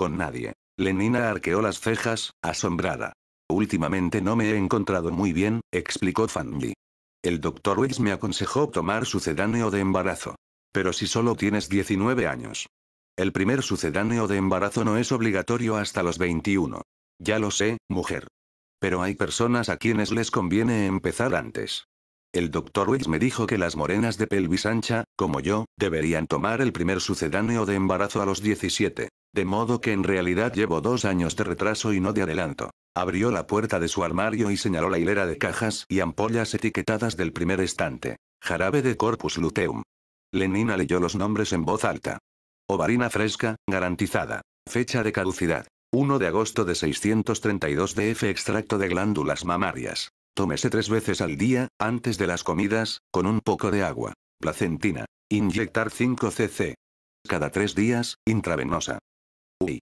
con nadie. Lenina arqueó las cejas, asombrada. Últimamente no me he encontrado muy bien, explicó Fanny. El doctor Wells me aconsejó tomar sucedáneo de embarazo. Pero si solo tienes 19 años. El primer sucedáneo de embarazo no es obligatorio hasta los 21. Ya lo sé, mujer. Pero hay personas a quienes les conviene empezar antes. El doctor Wells me dijo que las morenas de pelvis ancha, como yo, deberían tomar el primer sucedáneo de embarazo a los 17. De modo que en realidad llevo 2 años de retraso y no de adelanto. Abrió la puerta de su armario y señaló la hilera de cajas y ampollas etiquetadas del primer estante. Jarabe de Corpus Luteum. Lenina leyó los nombres en voz alta. Ovarina fresca, garantizada. Fecha de caducidad. 1 de agosto de 632 df extracto de glándulas mamarias. Tómese 3 veces al día, antes de las comidas, con un poco de agua. Placentina. Inyectar 5 cc. Cada 3 días, intravenosa. Uy.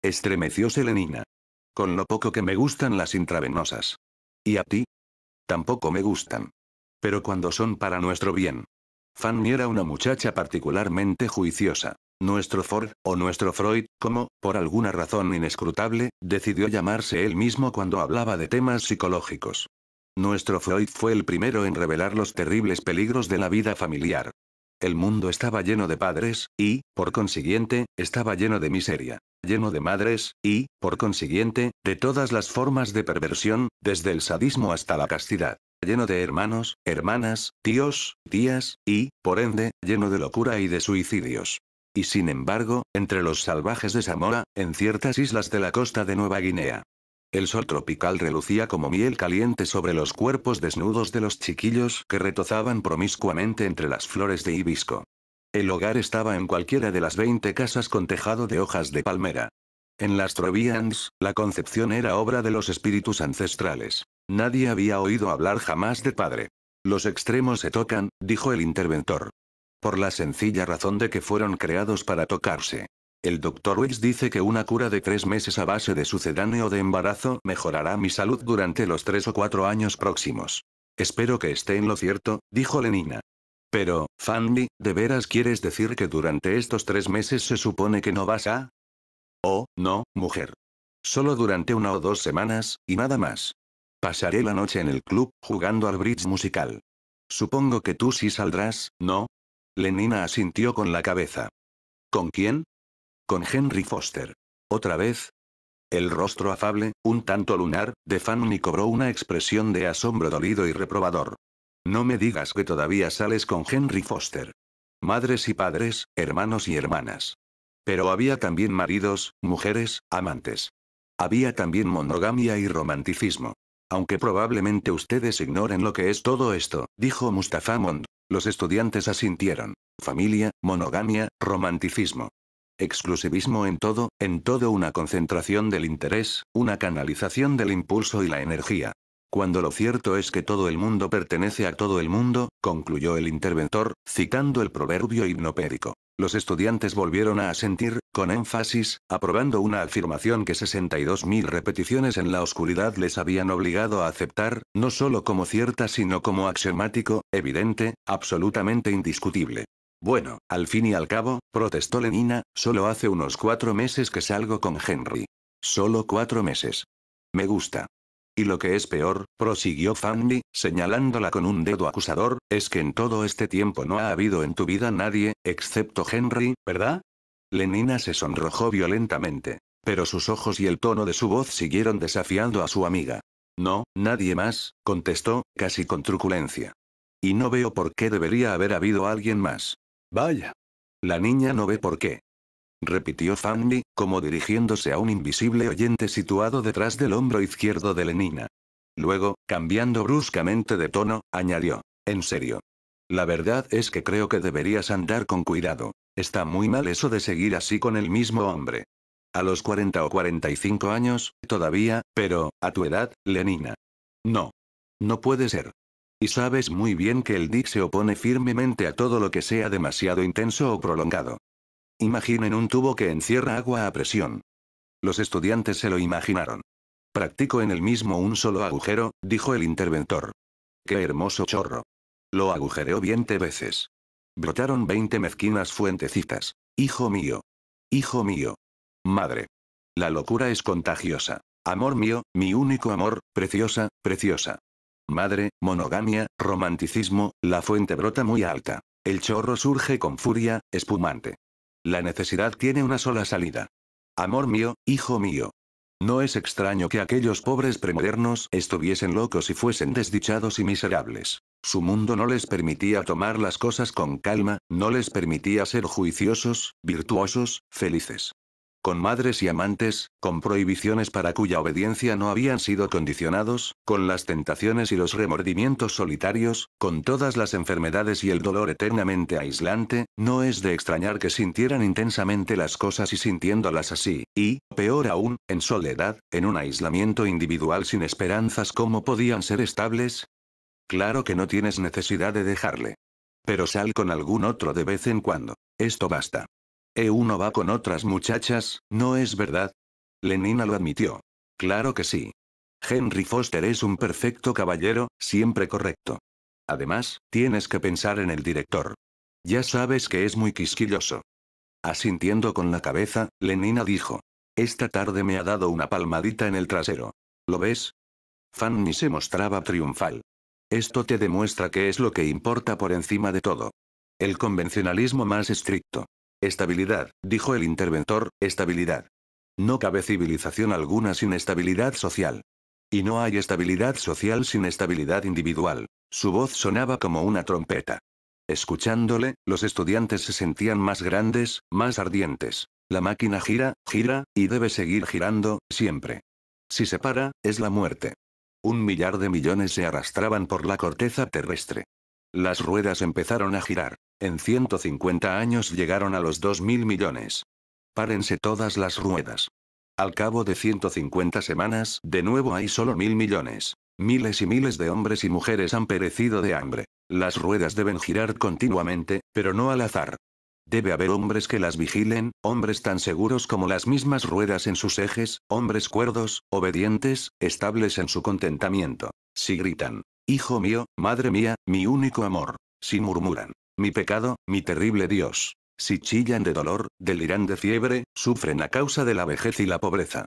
Estremecióse Lenina. Con lo poco que me gustan las intravenosas. ¿Y a ti? Tampoco me gustan. Pero cuando son para nuestro bien. Fanny era una muchacha particularmente juiciosa. Nuestro Ford, o nuestro Freud, como, por alguna razón inescrutable, decidió llamarse él mismo cuando hablaba de temas psicológicos. Nuestro Freud fue el primero en revelar los terribles peligros de la vida familiar. El mundo estaba lleno de padres, y, por consiguiente, estaba lleno de miseria. Lleno de madres, y, por consiguiente, de todas las formas de perversión, desde el sadismo hasta la castidad. Lleno de hermanos, hermanas, tíos, tías, y, por ende, lleno de locura y de suicidios. Y sin embargo, entre los salvajes de Samoa, en ciertas islas de la costa de Nueva Guinea. El sol tropical relucía como miel caliente sobre los cuerpos desnudos de los chiquillos que retozaban promiscuamente entre las flores de hibisco. El hogar estaba en cualquiera de las 20 casas con tejado de hojas de palmera. En las Trovians, la concepción era obra de los espíritus ancestrales. Nadie había oído hablar jamás de padre. Los extremos se tocan, dijo el interventor. Por la sencilla razón de que fueron creados para tocarse. El doctor Wells dice que una cura de 3 meses a base de sucedáneo de embarazo mejorará mi salud durante los 3 o 4 años próximos. Espero que esté en lo cierto, dijo Lenina. Pero, Fanny, ¿de veras quieres decir que durante estos 3 meses se supone que no vas a? Oh, no, mujer. Solo durante 1 o 2 semanas, y nada más. Pasaré la noche en el club, jugando al bridge musical. Supongo que tú sí saldrás, ¿no? Lenina asintió con la cabeza. ¿Con quién? Con Henry Foster. ¿Otra vez? El rostro afable, un tanto lunar, de Fanny cobró una expresión de asombro dolido y reprobador. No me digas que todavía sales con Henry Foster. Madres y padres, hermanos y hermanas. Pero había también maridos, mujeres, amantes. Había también monogamia y romanticismo. Aunque probablemente ustedes ignoren lo que es todo esto, dijo Mustafa Mond. Los estudiantes asintieron. Familia, monogamia, romanticismo. Exclusivismo en todo una concentración del interés, una canalización del impulso y la energía. Cuando lo cierto es que todo el mundo pertenece a todo el mundo, concluyó el interventor, citando el proverbio hipnopédico. Los estudiantes volvieron a asentir, con énfasis, aprobando una afirmación que 62.000 repeticiones en la oscuridad les habían obligado a aceptar, no solo como cierta sino como axiomático, evidente, absolutamente indiscutible. Bueno, al fin y al cabo, protestó Lenina, solo hace unos 4 meses que salgo con Henry. Solo 4 meses. Me gusta. Y lo que es peor, prosiguió Fanny, señalándola con un dedo acusador, es que en todo este tiempo no ha habido en tu vida nadie, excepto Henry, ¿verdad? Lenina se sonrojó violentamente. Pero sus ojos y el tono de su voz siguieron desafiando a su amiga. No, nadie más, contestó, casi con truculencia. Y no veo por qué debería haber habido alguien más. Vaya. La niña no ve por qué. Repitió Fanny, como dirigiéndose a un invisible oyente situado detrás del hombro izquierdo de Lenina. Luego, cambiando bruscamente de tono, añadió. En serio. La verdad es que creo que deberías andar con cuidado. Está muy mal eso de seguir así con el mismo hombre. A los 40 o 45 años, todavía, pero, a tu edad, Lenina. No. No puede ser. Y sabes muy bien que el Dick se opone firmemente a todo lo que sea demasiado intenso o prolongado. Imaginen un tubo que encierra agua a presión. Los estudiantes se lo imaginaron. Practico en el mismo un solo agujero, dijo el interventor. ¡Qué hermoso chorro! Lo agujereó 20 veces. Brotaron 20 mezquinas fuentecitas. Hijo mío. Hijo mío. Madre. La locura es contagiosa. Amor mío, mi único amor, preciosa, preciosa. Madre, monogamia, romanticismo, la fuente brota muy alta. El chorro surge con furia, espumante. La necesidad tiene una sola salida. Amor mío, hijo mío. No es extraño que aquellos pobres premodernos estuviesen locos y fuesen desdichados y miserables. Su mundo no les permitía tomar las cosas con calma, no les permitía ser juiciosos, virtuosos, felices. Con madres y amantes, con prohibiciones para cuya obediencia no habían sido condicionados, con las tentaciones y los remordimientos solitarios, con todas las enfermedades y el dolor eternamente aislante, no es de extrañar que sintieran intensamente las cosas y sintiéndolas así, y, peor aún, en soledad, en un aislamiento individual sin esperanzas, ¿cómo podían ser estables? Claro que no tienes necesidad de dejarle. Pero sal con algún otro de vez en cuando. Esto basta. Uno va con otras muchachas, ¿no es verdad? Lenina lo admitió. Claro que sí. Henry Foster es un perfecto caballero, siempre correcto. Además, tienes que pensar en el director. Ya sabes que es muy quisquilloso. Asintiendo con la cabeza, Lenina dijo. Esta tarde me ha dado una palmadita en el trasero. ¿Lo ves? Fanny se mostraba triunfal. Esto te demuestra qué es lo que importa por encima de todo. El convencionalismo más estricto. Estabilidad, dijo el interventor, estabilidad. No cabe civilización alguna sin estabilidad social. Y no hay estabilidad social sin estabilidad individual. Su voz sonaba como una trompeta. Escuchándole, los estudiantes se sentían más grandes, más ardientes. La máquina gira, gira, y debe seguir girando, siempre. Si se para, es la muerte. 1 millar de millones se arrastraban por la corteza terrestre. Las ruedas empezaron a girar. En 150 años llegaron a los 2.000 millones. Párense todas las ruedas. Al cabo de 150 semanas, de nuevo hay solo 1.000 millones. Miles y miles de hombres y mujeres han perecido de hambre. Las ruedas deben girar continuamente, pero no al azar. Debe haber hombres que las vigilen, hombres tan seguros como las mismas ruedas en sus ejes, hombres cuerdos, obedientes, estables en su contentamiento. Si gritan, hijo mío, madre mía, mi único amor. Si murmuran, mi pecado, mi terrible Dios. Si chillan de dolor, deliran de fiebre, sufren a causa de la vejez y la pobreza.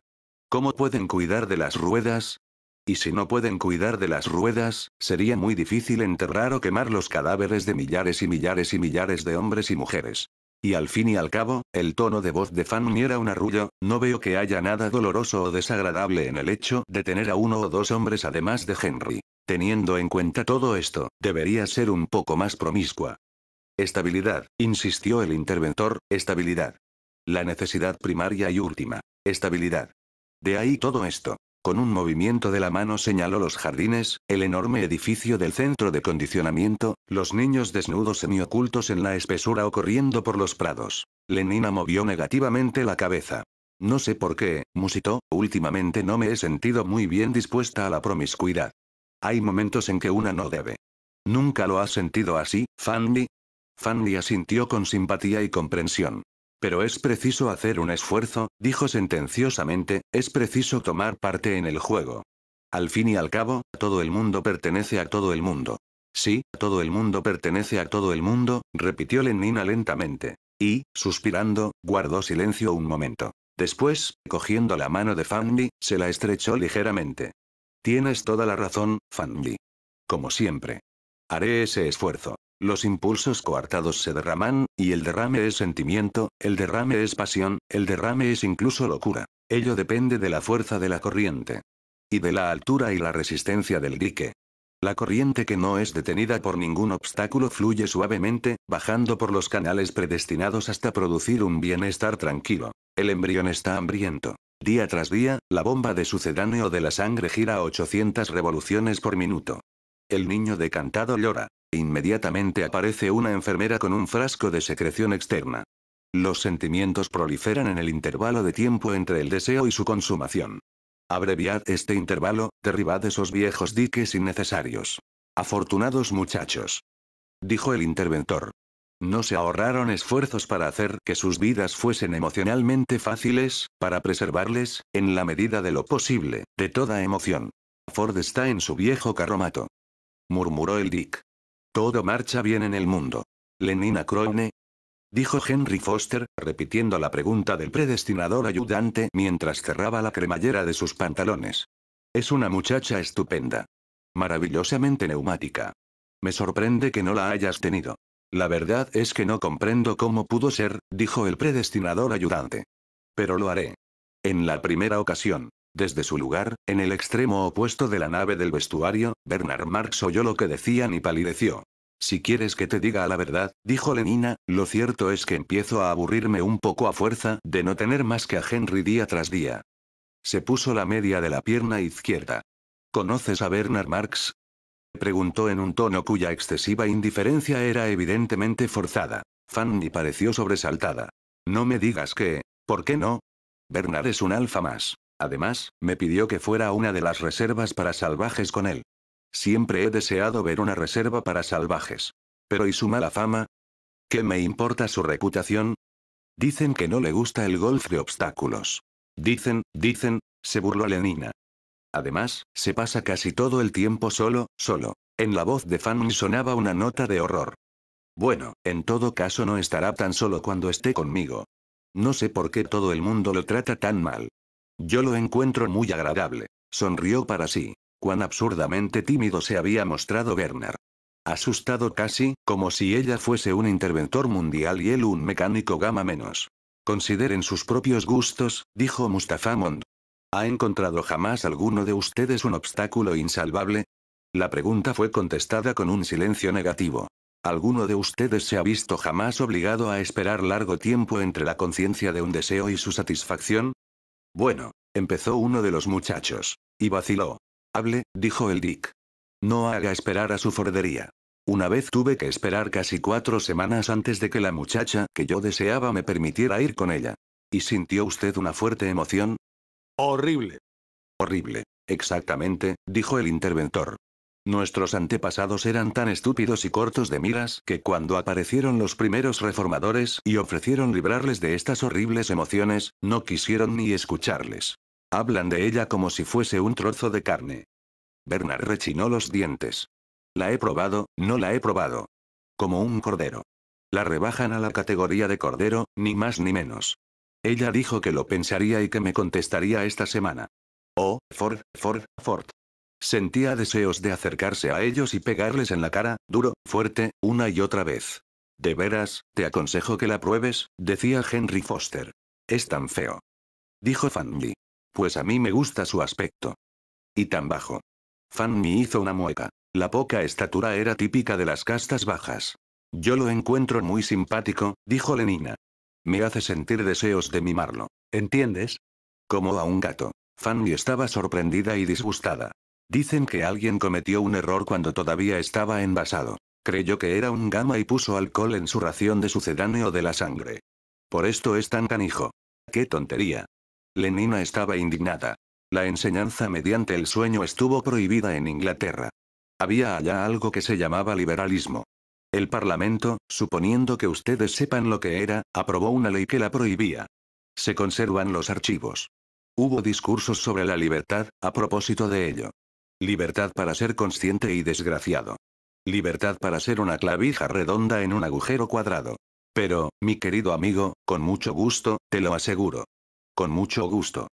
¿Cómo pueden cuidar de las ruedas? Y si no pueden cuidar de las ruedas, sería muy difícil enterrar o quemar los cadáveres de millares y millares y millares de hombres y mujeres. Y al fin y al cabo, el tono de voz de Fanny era un arrullo, no veo que haya nada doloroso o desagradable en el hecho de tener a uno o dos hombres además de Henry. Teniendo en cuenta todo esto, debería ser un poco más promiscua. Estabilidad, insistió el interventor, estabilidad. La necesidad primaria y última. Estabilidad. De ahí todo esto. Con un movimiento de la mano señaló los jardines, el enorme edificio del centro de condicionamiento, los niños desnudos semiocultos en la espesura o corriendo por los prados. Lenina movió negativamente la cabeza. No sé por qué, musitó, últimamente no me he sentido muy bien dispuesta a la promiscuidad. Hay momentos en que una no debe. ¿Nunca lo has sentido así, Fanny? Fanny asintió con simpatía y comprensión. Pero es preciso hacer un esfuerzo, dijo sentenciosamente, es preciso tomar parte en el juego. Al fin y al cabo, todo el mundo pertenece a todo el mundo. Sí, todo el mundo pertenece a todo el mundo, repitió Lenina lentamente. Y, suspirando, guardó silencio un momento. Después, cogiendo la mano de Fanny, se la estrechó ligeramente. Tienes toda la razón, Fanny. Como siempre. Haré ese esfuerzo. Los impulsos coartados se derraman, y el derrame es sentimiento, el derrame es pasión, el derrame es incluso locura. Ello depende de la fuerza de la corriente. Y de la altura y la resistencia del dique. La corriente que no es detenida por ningún obstáculo fluye suavemente, bajando por los canales predestinados hasta producir un bienestar tranquilo. El embrión está hambriento. Día tras día, la bomba de sucedáneo de la sangre gira a 800 revoluciones por minuto. El niño decantado llora. Inmediatamente aparece una enfermera con un frasco de secreción externa. Los sentimientos proliferan en el intervalo de tiempo entre el deseo y su consumación. Abreviad este intervalo, derribad esos viejos diques innecesarios. Afortunados muchachos. Dijo el interventor. No se ahorraron esfuerzos para hacer que sus vidas fuesen emocionalmente fáciles, para preservarles, en la medida de lo posible, de toda emoción. Ford está en su viejo carromato. Murmuró el Dick. Todo marcha bien en el mundo. Lenina Crone. dijo Henry Foster, repitiendo la pregunta del predestinador ayudante mientras cerraba la cremallera de sus pantalones. Es una muchacha estupenda. Maravillosamente neumática. Me sorprende que no la hayas tenido. La verdad es que no comprendo cómo pudo ser, dijo el predestinador ayudante. Pero lo haré. En la primera ocasión, desde su lugar, en el extremo opuesto de la nave del vestuario, Bernard Marx oyó lo que decían y palideció. Si quieres que te diga la verdad, dijo Lenina, lo cierto es que empiezo a aburrirme un poco a fuerza de no tener más que a Henry día tras día. Se puso la media de la pierna izquierda. ¿Conoces a Bernard Marx? Preguntó en un tono cuya excesiva indiferencia era evidentemente forzada. Fanny pareció sobresaltada. No me digas que... ¿Por qué no? Bernard es un alfa más. Además, me pidió que fuera a una de las reservas para salvajes con él. Siempre he deseado ver una reserva para salvajes. Pero ¿y su mala fama? ¿Qué me importa su reputación? Dicen que no le gusta el golf de obstáculos. Dicen, se burló Lenina. Además, se pasa casi todo el tiempo solo. En la voz de Fanny sonaba una nota de horror. Bueno, en todo caso no estará tan solo cuando esté conmigo. No sé por qué todo el mundo lo trata tan mal. Yo lo encuentro muy agradable. Sonrió para sí. Cuán absurdamente tímido se había mostrado Bernard. Asustado casi, como si ella fuese un interventor mundial y él un mecánico gama menos. Consideren sus propios gustos, dijo Mustafa Mond. ¿Ha encontrado jamás alguno de ustedes un obstáculo insalvable? La pregunta fue contestada con un silencio negativo. ¿Alguno de ustedes se ha visto jamás obligado a esperar largo tiempo entre la conciencia de un deseo y su satisfacción? Bueno, empezó uno de los muchachos. Y vaciló. Hable, dijo el Dick. No haga esperar a su fordería. Una vez tuve que esperar casi 4 semanas antes de que la muchacha que yo deseaba me permitiera ir con ella. ¿Y sintió usted una fuerte emoción? Horrible. Horrible. Exactamente, dijo el interventor. Nuestros antepasados eran tan estúpidos y cortos de miras que cuando aparecieron los primeros reformadores y ofrecieron librarles de estas horribles emociones, no quisieron ni escucharles. Hablan de ella como si fuese un trozo de carne. Bernard rechinó los dientes. La he probado, no la he probado. Como un cordero. La rebajan a la categoría de cordero, ni más ni menos. Ella dijo que lo pensaría y que me contestaría esta semana. Oh, Ford. Sentía deseos de acercarse a ellos y pegarles en la cara, duro, fuerte, una y otra vez. De veras, te aconsejo que la pruebes, decía Henry Foster. Es tan feo. Dijo Fanny. Pues a mí me gusta su aspecto. Y tan bajo. Fanny hizo una mueca. La poca estatura era típica de las castas bajas. Yo lo encuentro muy simpático, dijo Lenina. Me hace sentir deseos de mimarlo. ¿Entiendes? Como a un gato. Fanny estaba sorprendida y disgustada. Dicen que alguien cometió un error cuando todavía estaba envasado. Creyó que era un gamma y puso alcohol en su ración de sucedáneo de la sangre. Por esto es tan canijo. ¡Qué tontería! Lenina estaba indignada. La enseñanza mediante el sueño estuvo prohibida en Inglaterra. Había allá algo que se llamaba liberalismo. El Parlamento, suponiendo que ustedes sepan lo que era, aprobó una ley que la prohibía. Se conservan los archivos. Hubo discursos sobre la libertad, a propósito de ello. Libertad para ser consciente y desgraciado. Libertad para ser una clavija redonda en un agujero cuadrado. Pero, mi querido amigo, con mucho gusto, te lo aseguro. Con mucho gusto.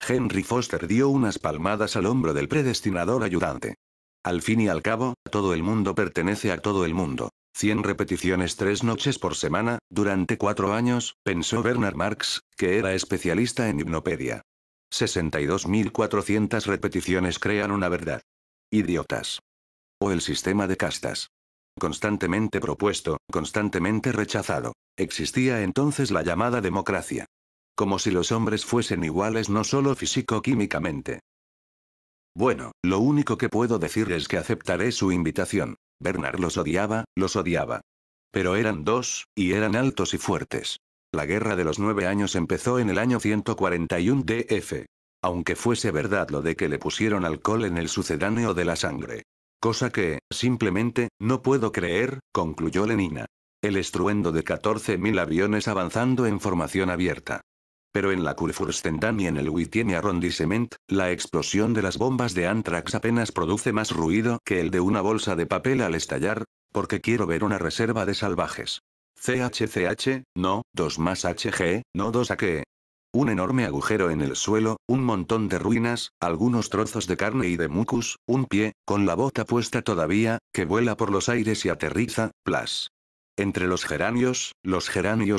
Henry Foster dio unas palmadas al hombro del predestinador ayudante. Al fin y al cabo, todo el mundo pertenece a todo el mundo. 100 repeticiones 3 noches por semana, durante 4 años, pensó Bernard Marx, que era especialista en hipnopedia. 62.400 repeticiones crean una verdad. Idiotas. O el sistema de castas. Constantemente propuesto, constantemente rechazado. Existía entonces la llamada democracia. Como si los hombres fuesen iguales no solo físico-químicamente. Bueno, lo único que puedo decir es que aceptaré su invitación. Bernard los odiaba. Pero eran dos, y eran altos y fuertes. La guerra de los 9 años empezó en el año 141 DF. Aunque fuese verdad lo de que le pusieron alcohol en el sucedáneo de la sangre. Cosa que, simplemente, no puedo creer, concluyó Lenina. El estruendo de 14.000 aviones avanzando en formación abierta. Pero en la Kurfürstendamm y en el Huitième Arrondissement, la explosión de las bombas de Antrax apenas produce más ruido que el de una bolsa de papel al estallar, porque quiero ver una reserva de salvajes. CHCH, no, 2 más HG, no 2 a qué. Un enorme agujero en el suelo, un montón de ruinas, algunos trozos de carne y de mucus, un pie, con la bota puesta todavía, que vuela por los aires y aterriza, plas. Entre los geranios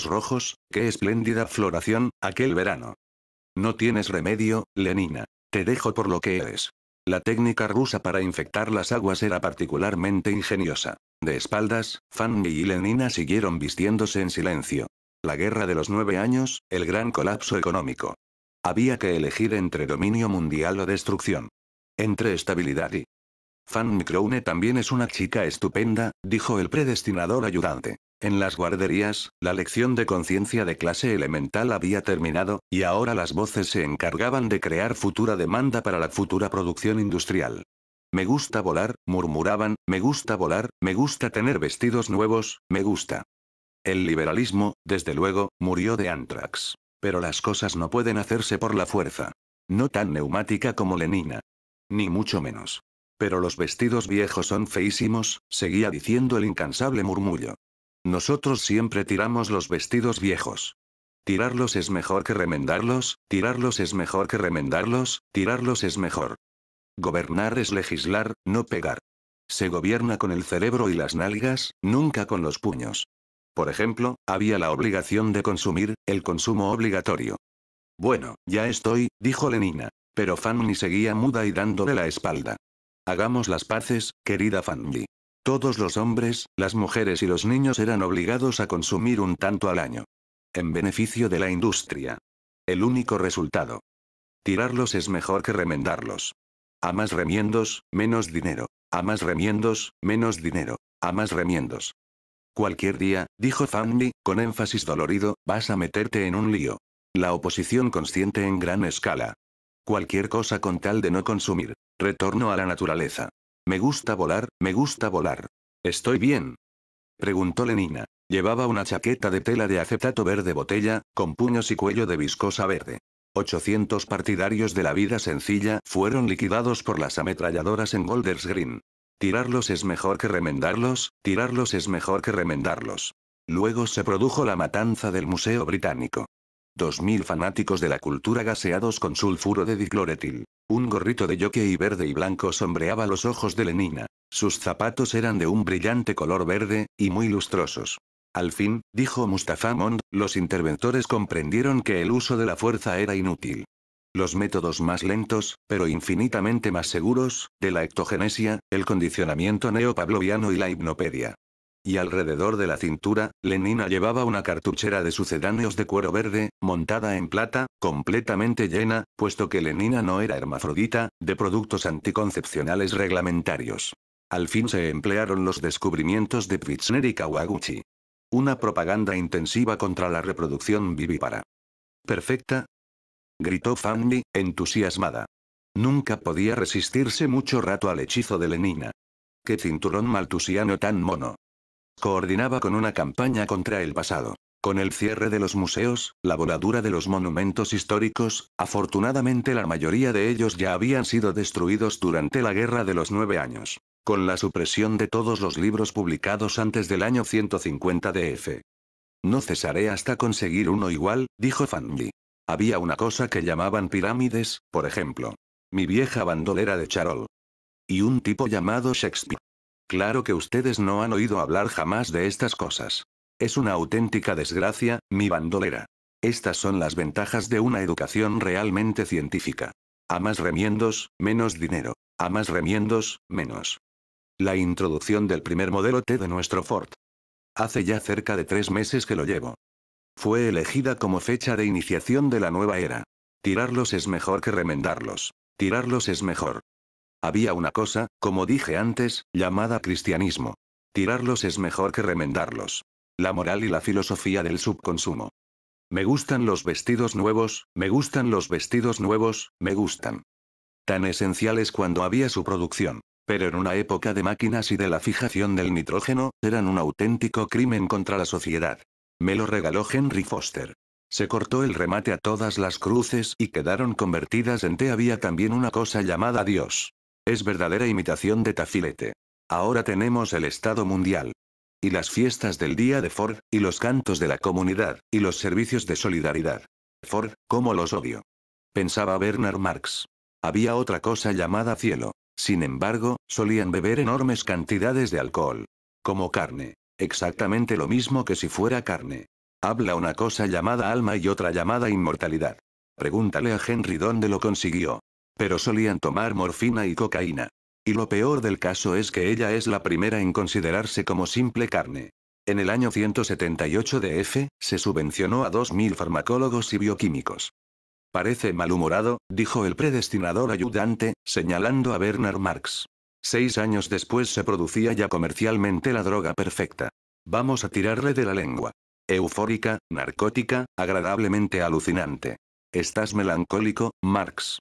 rojos, qué espléndida floración, aquel verano. No tienes remedio, Lenina. Te dejo por lo que eres. La técnica rusa para infectar las aguas era particularmente ingeniosa. De espaldas, Fanny y Lenina siguieron vistiéndose en silencio. La guerra de los 9 años, el gran colapso económico. Había que elegir entre dominio mundial o destrucción. Entre estabilidad y... Fanny Crowne también es una chica estupenda, dijo el predestinador ayudante. En las guarderías, la lección de conciencia de clase elemental había terminado, y ahora las voces se encargaban de crear futura demanda para la futura producción industrial. Me gusta volar, murmuraban, me gusta volar, me gusta tener vestidos nuevos, me gusta. El liberalismo, desde luego, murió de anthrax. Pero las cosas no pueden hacerse por la fuerza. No tan neumática como Lenina. Ni mucho menos. Pero los vestidos viejos son feísimos, seguía diciendo el incansable murmullo. Nosotros siempre tiramos los vestidos viejos. Tirarlos es mejor que remendarlos, tirarlos es mejor que remendarlos, tirarlos es mejor. Gobernar es legislar, no pegar. Se gobierna con el cerebro y las nalgas, nunca con los puños. Por ejemplo, había la obligación de consumir, el consumo obligatorio. Bueno, ya estoy, dijo Lenina. Pero Fanny seguía muda y dándole la espalda. Hagamos las paces, querida Fanny. Todos los hombres, las mujeres y los niños eran obligados a consumir un tanto al año. En beneficio de la industria. El único resultado. Tirarlos es mejor que remendarlos. A más remiendos, menos dinero. A más remiendos, menos dinero. A más remiendos. Cualquier día, dijo Fanny, con énfasis dolorido, vas a meterte en un lío. La oposición consciente en gran escala. Cualquier cosa con tal de no consumir. Retorno a la naturaleza. Me gusta volar, me gusta volar. ¿Estoy bien? Preguntó Lenina. Llevaba una chaqueta de tela de acetato verde botella, con puños y cuello de viscosa verde. 800 partidarios de la vida sencilla fueron liquidados por las ametralladoras en Golders Green. Tirarlos es mejor que remendarlos, tirarlos es mejor que remendarlos. Luego se produjo la matanza del Museo Británico. 2000 fanáticos de la cultura gaseados con sulfuro de dicloretil. Un gorrito de jockey verde y blanco sombreaba los ojos de Lenina. Sus zapatos eran de un brillante color verde, y muy lustrosos. Al fin, dijo Mustafa Mond, los interventores comprendieron que el uso de la fuerza era inútil. Los métodos más lentos, pero infinitamente más seguros, de la ectogenesia, el condicionamiento neopavloviano y la hipnopedia. Y alrededor de la cintura, Lenina llevaba una cartuchera de sucedáneos de cuero verde, montada en plata, completamente llena, puesto que Lenina no era hermafrodita, de productos anticoncepcionales reglamentarios. Al fin se emplearon los descubrimientos de Pfitzner y Kawaguchi. Una propaganda intensiva contra la reproducción vivípara. ¿Perfecta?, gritó Fanny, entusiasmada. Nunca podía resistirse mucho rato al hechizo de Lenina. ¡Qué cinturón maltusiano tan mono! Coordinaba con una campaña contra el pasado. Con el cierre de los museos, la voladura de los monumentos históricos, afortunadamente la mayoría de ellos ya habían sido destruidos durante la Guerra de los 9 años. Con la supresión de todos los libros publicados antes del año 150 DF. No cesaré hasta conseguir uno igual, dijo Fanny. Había una cosa que llamaban pirámides, por ejemplo. Mi vieja bandolera de charol. Y un tipo llamado Shakespeare. Claro que ustedes no han oído hablar jamás de estas cosas. Es una auténtica desgracia, mi bandolera. Estas son las ventajas de una educación realmente científica. A más remiendos, menos dinero. A más remiendos, menos. La introducción del primer modelo T de nuestro Ford. Hace ya cerca de 3 meses que lo llevo. Fue elegida como fecha de iniciación de la nueva era. Tirarlos es mejor que remendarlos. Tirarlos es mejor. Había una cosa, como dije antes, llamada cristianismo. Tirarlos es mejor que remendarlos. La moral y la filosofía del subconsumo. Me gustan los vestidos nuevos, me gustan los vestidos nuevos, me gustan. Tan esenciales cuando había su producción. Pero en una época de máquinas y de la fijación del nitrógeno, eran un auténtico crimen contra la sociedad. Me lo regaló Henry Foster. Se cortó el remate a todas las cruces y quedaron convertidas en T. Había también una cosa llamada Dios. Es verdadera imitación de tafilete. Ahora tenemos el Estado mundial. Y las fiestas del día de Ford, y los cantos de la comunidad, y los servicios de solidaridad. Ford, cómo los odio. Pensaba Bernard Marx. Había otra cosa llamada cielo. Sin embargo, solían beber enormes cantidades de alcohol. Como carne. Exactamente lo mismo que si fuera carne. Habla una cosa llamada alma y otra llamada inmortalidad. Pregúntale a Henry dónde lo consiguió. Pero solían tomar morfina y cocaína. Y lo peor del caso es que ella es la primera en considerarse como simple carne. En el año 178 DF, se subvencionó a 2000 farmacólogos y bioquímicos. Parece malhumorado, dijo el predestinador ayudante, señalando a Bernard Marx. 6 años después se producía ya comercialmente la droga perfecta. Vamos a tirarle de la lengua. Eufórica, narcótica, agradablemente alucinante. ¿Estás melancólico, Marx?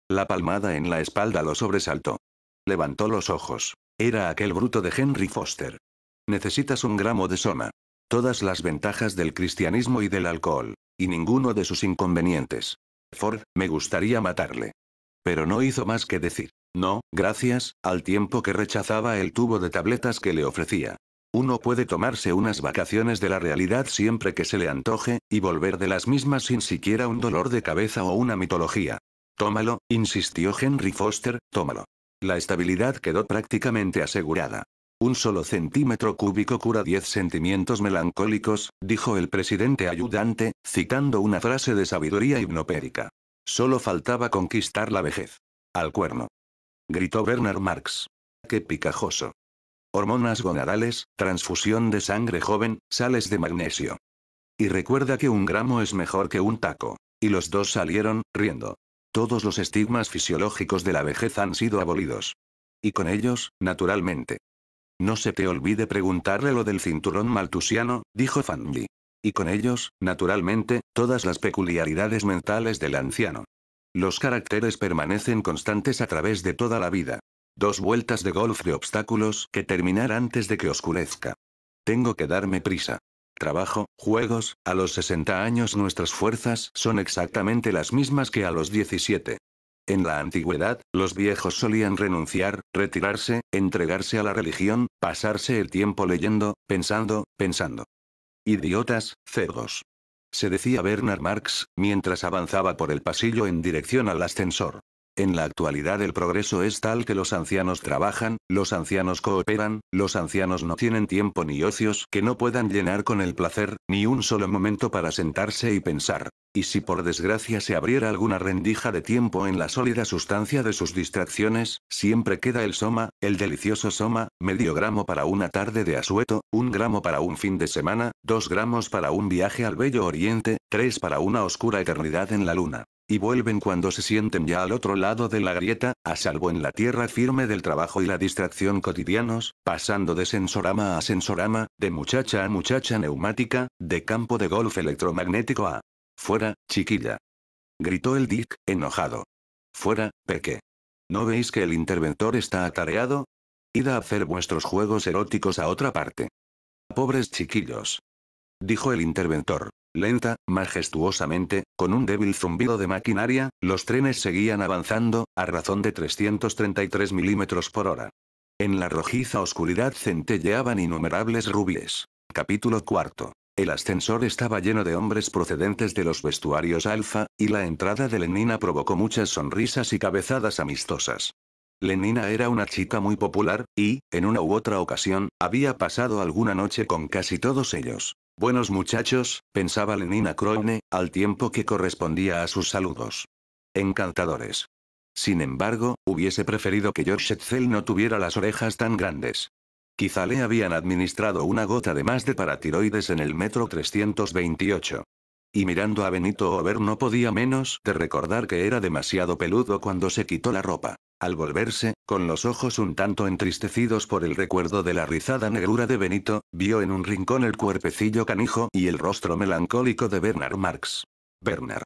La palmada en la espalda lo sobresaltó. Levantó los ojos. Era aquel bruto de Henry Foster. Necesitas un gramo de soma. Todas las ventajas del cristianismo y del alcohol. Y ninguno de sus inconvenientes. Ford, me gustaría matarle. Pero no hizo más que decir, no, gracias, al tiempo que rechazaba el tubo de tabletas que le ofrecía. Uno puede tomarse unas vacaciones de la realidad siempre que se le antoje, y volver de las mismas sin siquiera un dolor de cabeza o una mitología. Tómalo, insistió Henry Foster, tómalo. La estabilidad quedó prácticamente asegurada. Un solo centímetro cúbico cura 10 sentimientos melancólicos, dijo el presidente ayudante, citando una frase de sabiduría hipnopérica. Solo faltaba conquistar la vejez. Al cuerno. Gritó Bernard Marx. ¡Qué picajoso! Hormonas gonadales, transfusión de sangre joven, sales de magnesio. Y recuerda que un gramo es mejor que un taco. Y los dos salieron, riendo. Todos los estigmas fisiológicos de la vejez han sido abolidos. Y con ellos, naturalmente. No se te olvide preguntarle lo del cinturón maltusiano, dijo Fanny. Y con ellos, naturalmente, todas las peculiaridades mentales del anciano. Los caracteres permanecen constantes a través de toda la vida. 2 vueltas de golf de obstáculos que terminar antes de que oscurezca. Tengo que darme prisa. Trabajo, juegos, a los 60 años nuestras fuerzas son exactamente las mismas que a los 17. En la antigüedad, los viejos solían renunciar, retirarse, entregarse a la religión, pasarse el tiempo leyendo, pensando. Idiotas, cerdos. Se decía Bernard Marx, mientras avanzaba por el pasillo en dirección al ascensor. En la actualidad el progreso es tal que los ancianos trabajan, los ancianos cooperan, los ancianos no tienen tiempo ni ocios que no puedan llenar con el placer, ni un solo momento para sentarse y pensar. Y si por desgracia se abriera alguna rendija de tiempo en la sólida sustancia de sus distracciones, siempre queda el soma, el delicioso soma, medio gramo para una tarde de asueto, 1 gramo para un fin de semana, 2 gramos para un viaje al bello oriente, 3 para una oscura eternidad en la luna. Y vuelven cuando se sienten ya al otro lado de la grieta, a salvo en la tierra firme del trabajo y la distracción cotidianos, pasando de sensorama a sensorama, de muchacha a muchacha neumática, de campo de golf electromagnético a... Fuera, chiquilla. Gritó el Dick, enojado. Fuera, Peque. ¿No veis que el interventor está atareado? Id a hacer vuestros juegos eróticos a otra parte. Pobres chiquillos. Dijo el interventor. Lenta, majestuosamente, con un débil zumbido de maquinaria, los trenes seguían avanzando, a razón de 333 milímetros por hora. En la rojiza oscuridad centelleaban innumerables rubíes. Capítulo 4. El ascensor estaba lleno de hombres procedentes de los vestuarios alfa, y la entrada de Lenina provocó muchas sonrisas y cabezadas amistosas. Lenina era una chica muy popular, y, en una u otra ocasión, había pasado alguna noche con casi todos ellos. Buenos muchachos, pensaba Lenina Crone, al tiempo que correspondía a sus saludos. Encantadores. Sin embargo, hubiese preferido que George Etzel no tuviera las orejas tan grandes. Quizá le habían administrado una gota de más de paratiroides en el metro 328. Y mirando a Benito Ober no podía menos de recordar que era demasiado peludo cuando se quitó la ropa. Al volverse, con los ojos un tanto entristecidos por el recuerdo de la rizada negrura de Benito, vio en un rincón el cuerpecillo canijo y el rostro melancólico de Bernard Marx. «Bernard»,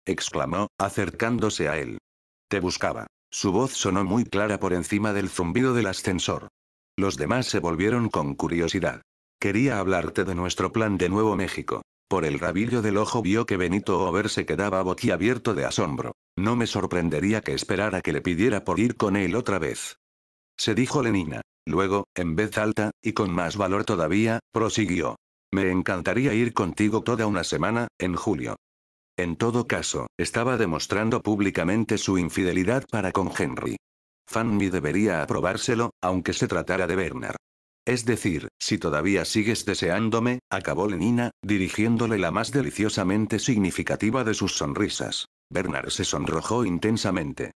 exclamó, acercándose a él. «Te buscaba». Su voz sonó muy clara por encima del zumbido del ascensor. Los demás se volvieron con curiosidad. «Quería hablarte de nuestro plan de Nuevo México». Por el rabillo del ojo vio que Benito Ober se quedaba boquiabierto de asombro. No me sorprendería que esperara que le pidiera por ir con él otra vez. Se dijo Lenina. Luego, en vez alta, y con más valor todavía, prosiguió. Me encantaría ir contigo toda una semana, en julio. En todo caso, estaba demostrando públicamente su infidelidad para con Henry. Fanny debería aprobárselo, aunque se tratara de Bernard. Es decir, si todavía sigues deseándome, acabó Lenina, dirigiéndole la más deliciosamente significativa de sus sonrisas. Bernard se sonrojó intensamente.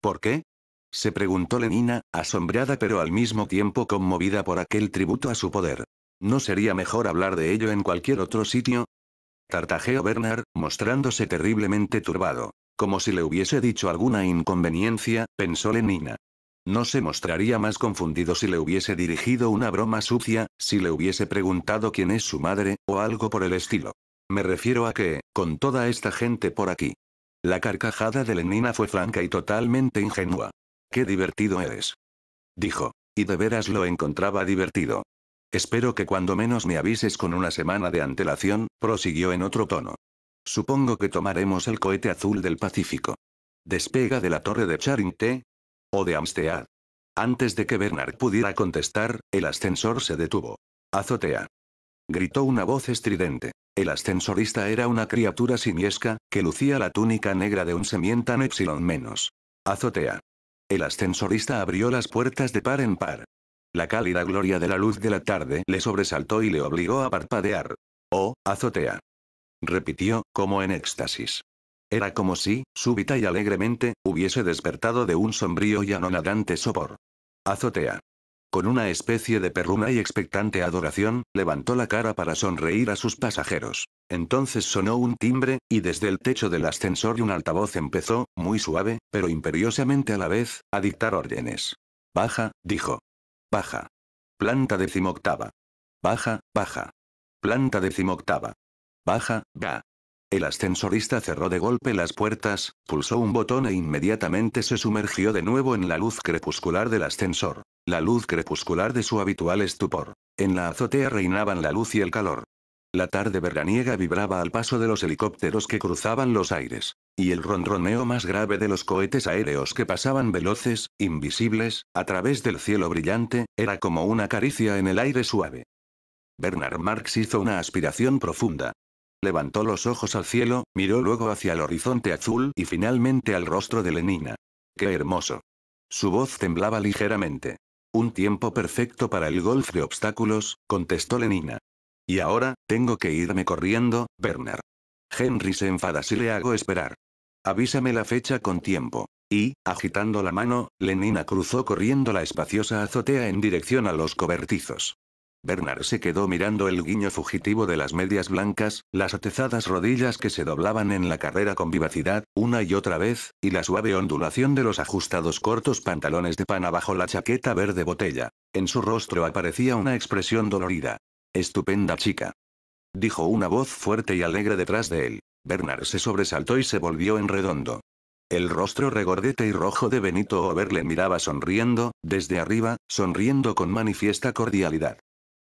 ¿Por qué? Se preguntó Lenina, asombrada pero al mismo tiempo conmovida por aquel tributo a su poder. ¿No sería mejor hablar de ello en cualquier otro sitio? Tartajeó Bernard, mostrándose terriblemente turbado. Como si le hubiese dicho alguna inconveniencia, pensó Lenina. No se mostraría más confundido si le hubiese dirigido una broma sucia, si le hubiese preguntado quién es su madre, o algo por el estilo. Me refiero a que, con toda esta gente por aquí. La carcajada de Lenina fue franca y totalmente ingenua. «Qué divertido eres», dijo. Y de veras lo encontraba divertido. Espero que cuando menos me avises con una semana de antelación, prosiguió en otro tono. Supongo que tomaremos el cohete azul del Pacífico. ¿Despega de la torre de Charing-T? ¿O de Amstead? Antes de que Bernard pudiera contestar, el ascensor se detuvo. Azotea. Gritó una voz estridente. El ascensorista era una criatura simiesca, que lucía la túnica negra de un semientan epsilon menos. Azotea. El ascensorista abrió las puertas de par en par. La cálida gloria de la luz de la tarde le sobresaltó y le obligó a parpadear. «Oh, azotea», repitió, como en éxtasis. Era como si, súbita y alegremente, hubiese despertado de un sombrío y anonadante sopor. Azotea. Con una especie de perruna y expectante adoración, levantó la cara para sonreír a sus pasajeros. Entonces sonó un timbre, y desde el techo del ascensor un altavoz empezó, muy suave, pero imperiosamente a la vez, a dictar órdenes. «Baja», dijo. «Baja. Planta 18ª. Baja, baja. Planta 18ª. Baja, va». El ascensorista cerró de golpe las puertas, pulsó un botón e inmediatamente se sumergió de nuevo en la luz crepuscular del ascensor. La luz crepuscular de su habitual estupor. En la azotea reinaban la luz y el calor. La tarde veraniega vibraba al paso de los helicópteros que cruzaban los aires. Y el ronroneo más grave de los cohetes aéreos que pasaban veloces, invisibles, a través del cielo brillante, era como una caricia en el aire suave. Bernard Marx hizo una aspiración profunda. Levantó los ojos al cielo, miró luego hacia el horizonte azul y finalmente al rostro de Lenina. ¡Qué hermoso! Su voz temblaba ligeramente. «Un tiempo perfecto para el golf de obstáculos», contestó Lenina. «Y ahora, tengo que irme corriendo, Bernard. Henry se enfada si le hago esperar. Avísame la fecha con tiempo». Y, agitando la mano, Lenina cruzó corriendo la espaciosa azotea en dirección a los cobertizos. Bernard se quedó mirando el guiño fugitivo de las medias blancas, las atezadas rodillas que se doblaban en la carrera con vivacidad, una y otra vez, y la suave ondulación de los ajustados cortos pantalones de pana bajo la chaqueta verde botella. En su rostro aparecía una expresión dolorida. «Estupenda chica», dijo una voz fuerte y alegre detrás de él. Bernard se sobresaltó y se volvió en redondo. El rostro regordete y rojo de Benito Oberle miraba sonriendo, desde arriba, sonriendo con manifiesta cordialidad.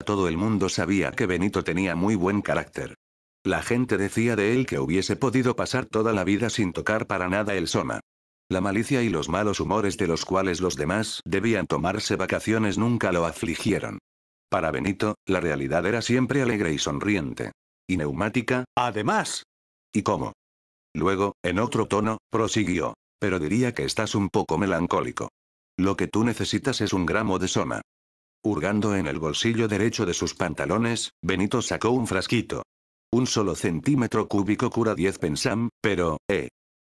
Todo el mundo sabía que Benito tenía muy buen carácter. La gente decía de él que hubiese podido pasar toda la vida sin tocar para nada el soma. La malicia y los malos humores de los cuales los demás debían tomarse vacaciones nunca lo afligieron. Para Benito, la realidad era siempre alegre y sonriente. Y neumática, además. ¿Y cómo? Luego, en otro tono, prosiguió. Pero diría que estás un poco melancólico. Lo que tú necesitas es un gramo de soma. Hurgando en el bolsillo derecho de sus pantalones, Benito sacó un frasquito. Un solo centímetro cúbico cura 10 pensam, pero,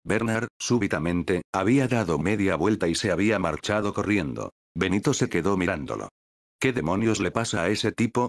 Bernard, súbitamente, había dado media vuelta y se había marchado corriendo. Benito se quedó mirándolo. ¿Qué demonios le pasa a ese tipo?,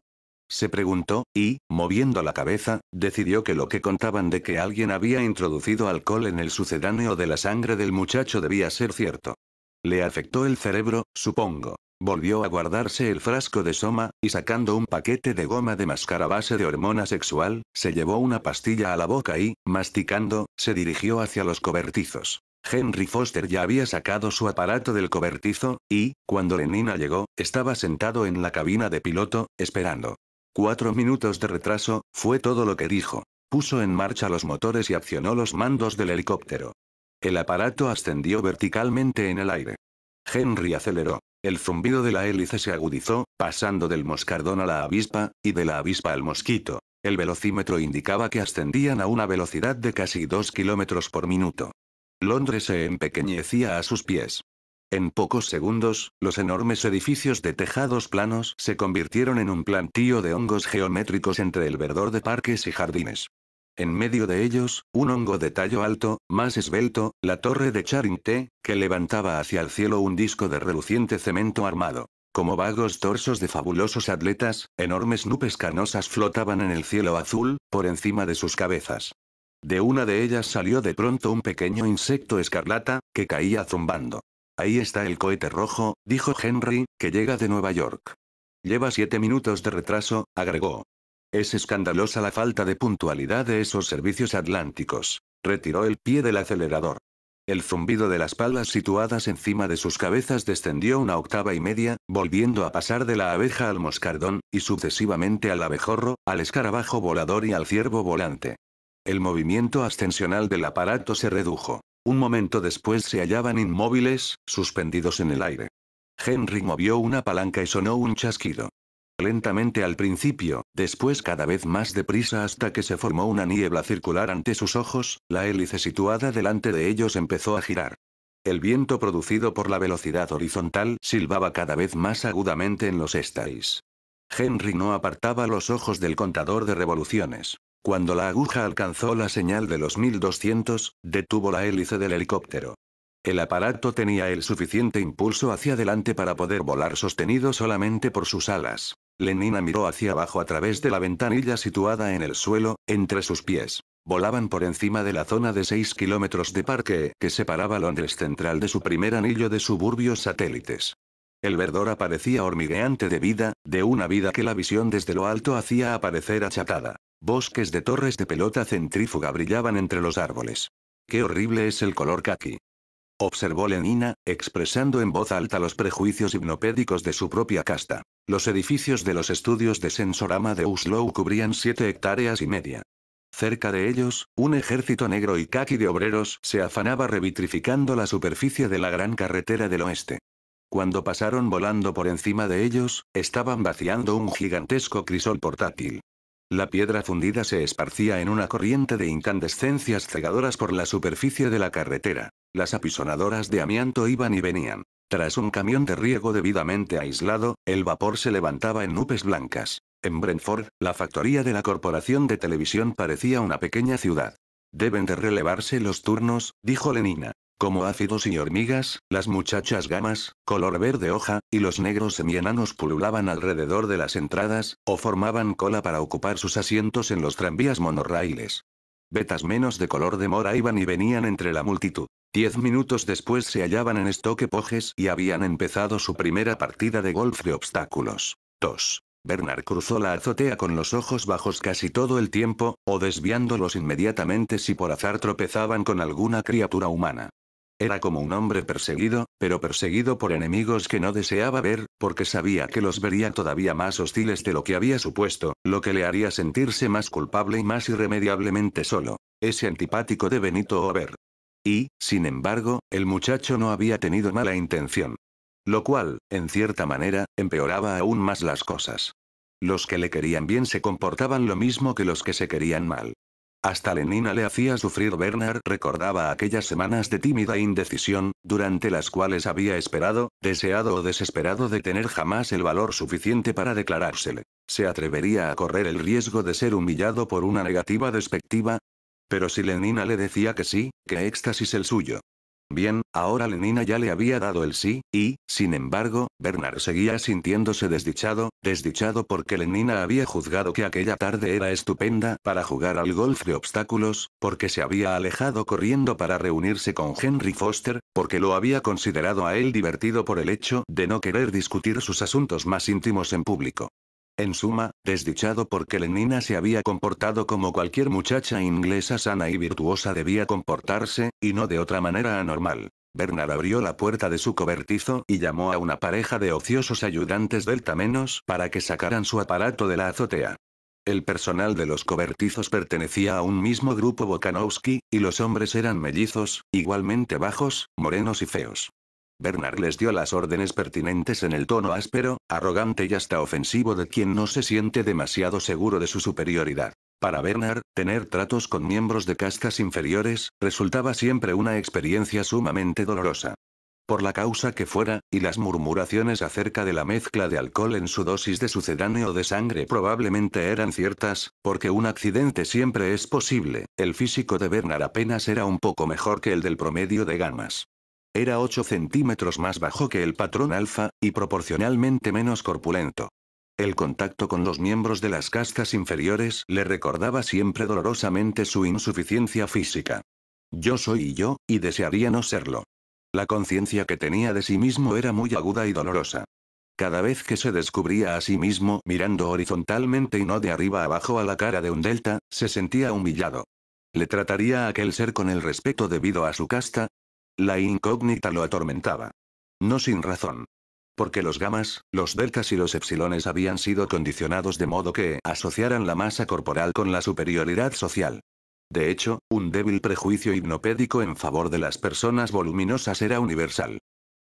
se preguntó, y, moviendo la cabeza, decidió que lo que contaban de que alguien había introducido alcohol en el sucedáneo de la sangre del muchacho debía ser cierto. Le afectó el cerebro, supongo. Volvió a guardarse el frasco de soma, y sacando un paquete de goma de mascar a base de hormona sexual, se llevó una pastilla a la boca y, masticando, se dirigió hacia los cobertizos. Henry Foster ya había sacado su aparato del cobertizo, y, cuando Lenina llegó, estaba sentado en la cabina de piloto, esperando. 4 minutos de retraso, fue todo lo que dijo. Puso en marcha los motores y accionó los mandos del helicóptero. El aparato ascendió verticalmente en el aire. Henry aceleró. El zumbido de la hélice se agudizó, pasando del moscardón a la avispa, y de la avispa al mosquito. El velocímetro indicaba que ascendían a una velocidad de casi 2 kilómetros por minuto. Londres se empequeñecía a sus pies. En pocos segundos, los enormes edificios de tejados planos se convirtieron en un plantío de hongos geométricos entre el verdor de parques y jardines. En medio de ellos, un hongo de tallo alto, más esbelto, la torre de Charing T, que levantaba hacia el cielo un disco de reluciente cemento armado. Como vagos torsos de fabulosos atletas, enormes nubes canosas flotaban en el cielo azul, por encima de sus cabezas. De una de ellas salió de pronto un pequeño insecto escarlata, que caía zumbando. Ahí está el cohete rojo, dijo Henry, que llega de Nueva York. Lleva 7 minutos de retraso, agregó. Es escandalosa la falta de puntualidad de esos servicios atlánticos. Retiró el pie del acelerador. El zumbido de las palas situadas encima de sus cabezas descendió una octava y media, volviendo a pasar de la abeja al moscardón, y sucesivamente al abejorro, al escarabajo volador y al ciervo volante. El movimiento ascensional del aparato se redujo. Un momento después se hallaban inmóviles, suspendidos en el aire. Henry movió una palanca y sonó un chasquido. Lentamente al principio, después cada vez más deprisa hasta que se formó una niebla circular ante sus ojos, la hélice situada delante de ellos empezó a girar. El viento producido por la velocidad horizontal silbaba cada vez más agudamente en los estays. Henry no apartaba los ojos del contador de revoluciones. Cuando la aguja alcanzó la señal de los 1200, detuvo la hélice del helicóptero. El aparato tenía el suficiente impulso hacia adelante para poder volar sostenido solamente por sus alas. Lenina miró hacia abajo a través de la ventanilla situada en el suelo, entre sus pies. Volaban por encima de la zona de 6 kilómetros de parque que separaba Londres central de su primer anillo de suburbios satélites. El verdor aparecía hormigueante de vida, de una vida que la visión desde lo alto hacía aparecer achatada. Bosques de torres de pelota centrífuga brillaban entre los árboles. ¡Qué horrible es el color caqui!, observó Lenina, expresando en voz alta los prejuicios hipnopédicos de su propia casta. Los edificios de los estudios de Sensorama de Oslo cubrían 7 hectáreas y media. Cerca de ellos, un ejército negro y caqui de obreros se afanaba revitrificando la superficie de la gran carretera del oeste. Cuando pasaron volando por encima de ellos, estaban vaciando un gigantesco crisol portátil. La piedra fundida se esparcía en una corriente de incandescencias cegadoras por la superficie de la carretera. Las apisonadoras de amianto iban y venían. Tras un camión de riego debidamente aislado, el vapor se levantaba en nubes blancas. En Brentford, la factoría de la corporación de televisión parecía una pequeña ciudad. Deben de relevarse los turnos, dijo Lenina. Como ácidos y hormigas, las muchachas gamas, color verde hoja, y los negros semienanos pululaban alrededor de las entradas, o formaban cola para ocupar sus asientos en los tranvías monorraíles. Betas menos de color de mora iban y venían entre la multitud. 10 minutos después se hallaban en Stoke Poges y habían empezado su primera partida de golf de obstáculos. 2. Bernard cruzó la azotea con los ojos bajos casi todo el tiempo, o desviándolos inmediatamente si por azar tropezaban con alguna criatura humana. Era como un hombre perseguido, pero perseguido por enemigos que no deseaba ver, porque sabía que los vería todavía más hostiles de lo que había supuesto, lo que le haría sentirse más culpable y más irremediablemente solo. Ese antipático de Benito Over. Y, sin embargo, el muchacho no había tenido mala intención. Lo cual, en cierta manera, empeoraba aún más las cosas. Los que le querían bien se comportaban lo mismo que los que se querían mal. Hasta Lenina le hacía sufrir. Bernard recordaba aquellas semanas de tímida indecisión, durante las cuales había esperado, deseado o desesperado de tener jamás el valor suficiente para declarársele. ¿Se atrevería a correr el riesgo de ser humillado por una negativa despectiva? Pero si Lenina le decía que sí, qué éxtasis el suyo. Bien, ahora Lenina ya le había dado el sí, y, sin embargo, Bernard seguía sintiéndose desdichado porque Lenina había juzgado que aquella tarde era estupenda para jugar al golf de obstáculos, porque se había alejado corriendo para reunirse con Henry Foster, porque lo había considerado a él divertido por el hecho de no querer discutir sus asuntos más íntimos en público. En suma, desdichado porque Lenina se había comportado como cualquier muchacha inglesa sana y virtuosa debía comportarse, y no de otra manera anormal. Bernard abrió la puerta de su cobertizo y llamó a una pareja de ociosos ayudantes deltamenos para que sacaran su aparato de la azotea. El personal de los cobertizos pertenecía a un mismo grupo Bokanowski, y los hombres eran mellizos, igualmente bajos, morenos y feos. Bernard les dio las órdenes pertinentes en el tono áspero, arrogante y hasta ofensivo de quien no se siente demasiado seguro de su superioridad. Para Bernard, tener tratos con miembros de castas inferiores, resultaba siempre una experiencia sumamente dolorosa. Por la causa que fuera, y las murmuraciones acerca de la mezcla de alcohol en su dosis de sucedáneo de sangre probablemente eran ciertas, porque un accidente siempre es posible. El físico de Bernard apenas era un poco mejor que el del promedio de gamas. Era 8 centímetros más bajo que el patrón alfa, y proporcionalmente menos corpulento. El contacto con los miembros de las castas inferiores le recordaba siempre dolorosamente su insuficiencia física. Yo soy yo, y desearía no serlo. La conciencia que tenía de sí mismo era muy aguda y dolorosa. Cada vez que se descubría a sí mismo mirando horizontalmente y no de arriba abajo a la cara de un delta, se sentía humillado. ¿Le trataría a aquel ser con el respeto debido a su casta? La incógnita lo atormentaba. No sin razón. Porque los gamas, los deltas y los epsilones habían sido condicionados de modo que asociaran la masa corporal con la superioridad social. De hecho, un débil prejuicio hipnopédico en favor de las personas voluminosas era universal.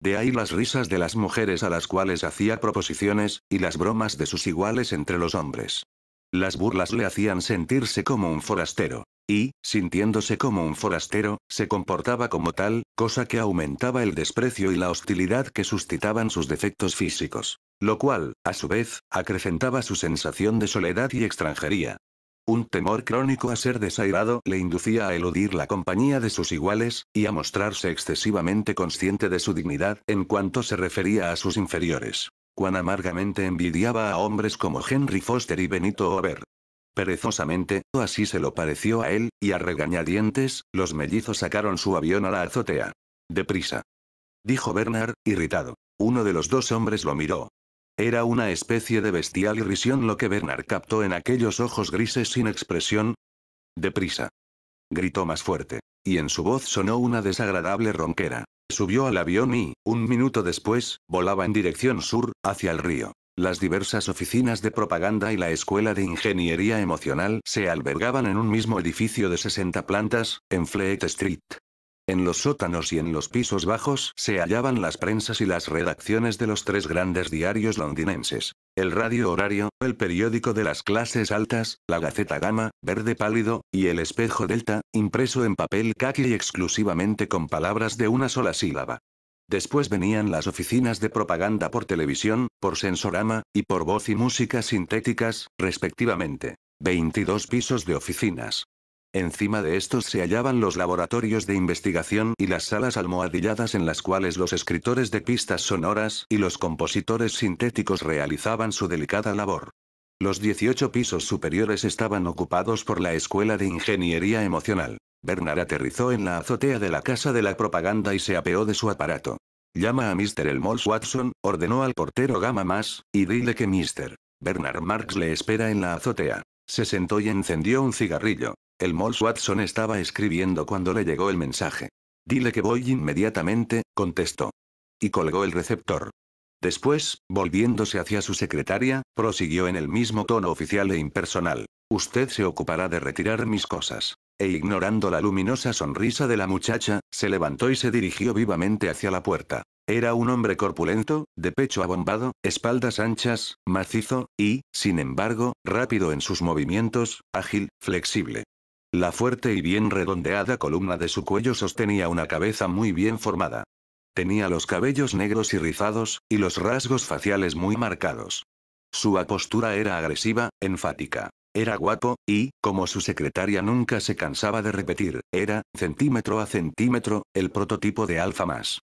De ahí las risas de las mujeres a las cuales hacía proposiciones, y las bromas de sus iguales entre los hombres. Las burlas le hacían sentirse como un forastero. Y, sintiéndose como un forastero, se comportaba como tal, cosa que aumentaba el desprecio y la hostilidad que suscitaban sus defectos físicos. Lo cual, a su vez, acrecentaba su sensación de soledad y extranjería. Un temor crónico a ser desairado le inducía a eludir la compañía de sus iguales, y a mostrarse excesivamente consciente de su dignidad en cuanto se refería a sus inferiores. Cuán amargamente envidiaba a hombres como Henry Foster y Benito Over. Perezosamente, así se lo pareció a él, y a regañadientes, los mellizos sacaron su avión a la azotea. «Deprisa», dijo Bernard, irritado. Uno de los dos hombres lo miró. Era una especie de bestial irrisión lo que Bernard captó en aquellos ojos grises sin expresión. «Deprisa», gritó más fuerte. Y en su voz sonó una desagradable ronquera. Subió al avión y, un minuto después, volaba en dirección sur, hacia el río. Las diversas oficinas de propaganda y la Escuela de Ingeniería Emocional se albergaban en un mismo edificio de 60 plantas, en Fleet Street. En los sótanos y en los pisos bajos se hallaban las prensas y las redacciones de los 3 grandes diarios londinenses. El Radio Horario, el periódico de las clases altas, la Gaceta Gamma, verde pálido, y el Espejo Delta, impreso en papel caqui y exclusivamente con palabras de una sola sílaba. Después venían las oficinas de propaganda por televisión, por sensorama, y por voz y música sintéticas, respectivamente. 22 pisos de oficinas. Encima de estos se hallaban los laboratorios de investigación y las salas almohadilladas en las cuales los escritores de pistas sonoras y los compositores sintéticos realizaban su delicada labor. Los 18 pisos superiores estaban ocupados por la Escuela de Ingeniería Emocional. Bernard aterrizó en la azotea de la Casa de la Propaganda y se apeó de su aparato. «Llama a Mr. Elmos Watson», ordenó al portero Gamma Más, «y dile que Mr. Bernard Marx le espera en la azotea». Se sentó y encendió un cigarrillo. Elmos Watson estaba escribiendo cuando le llegó el mensaje. «Dile que voy inmediatamente», contestó. Y colgó el receptor. Después, volviéndose hacia su secretaria, prosiguió en el mismo tono oficial e impersonal. «Usted se ocupará de retirar mis cosas». E ignorando la luminosa sonrisa de la muchacha, se levantó y se dirigió vivamente hacia la puerta. Era un hombre corpulento, de pecho abombado, espaldas anchas, macizo, y, sin embargo, rápido en sus movimientos, ágil, flexible. La fuerte y bien redondeada columna de su cuello sostenía una cabeza muy bien formada. Tenía los cabellos negros y rizados, y los rasgos faciales muy marcados. Su apostura era agresiva, enfática. Era guapo, y, como su secretaria nunca se cansaba de repetir, era, centímetro a centímetro, el prototipo de Alfa más.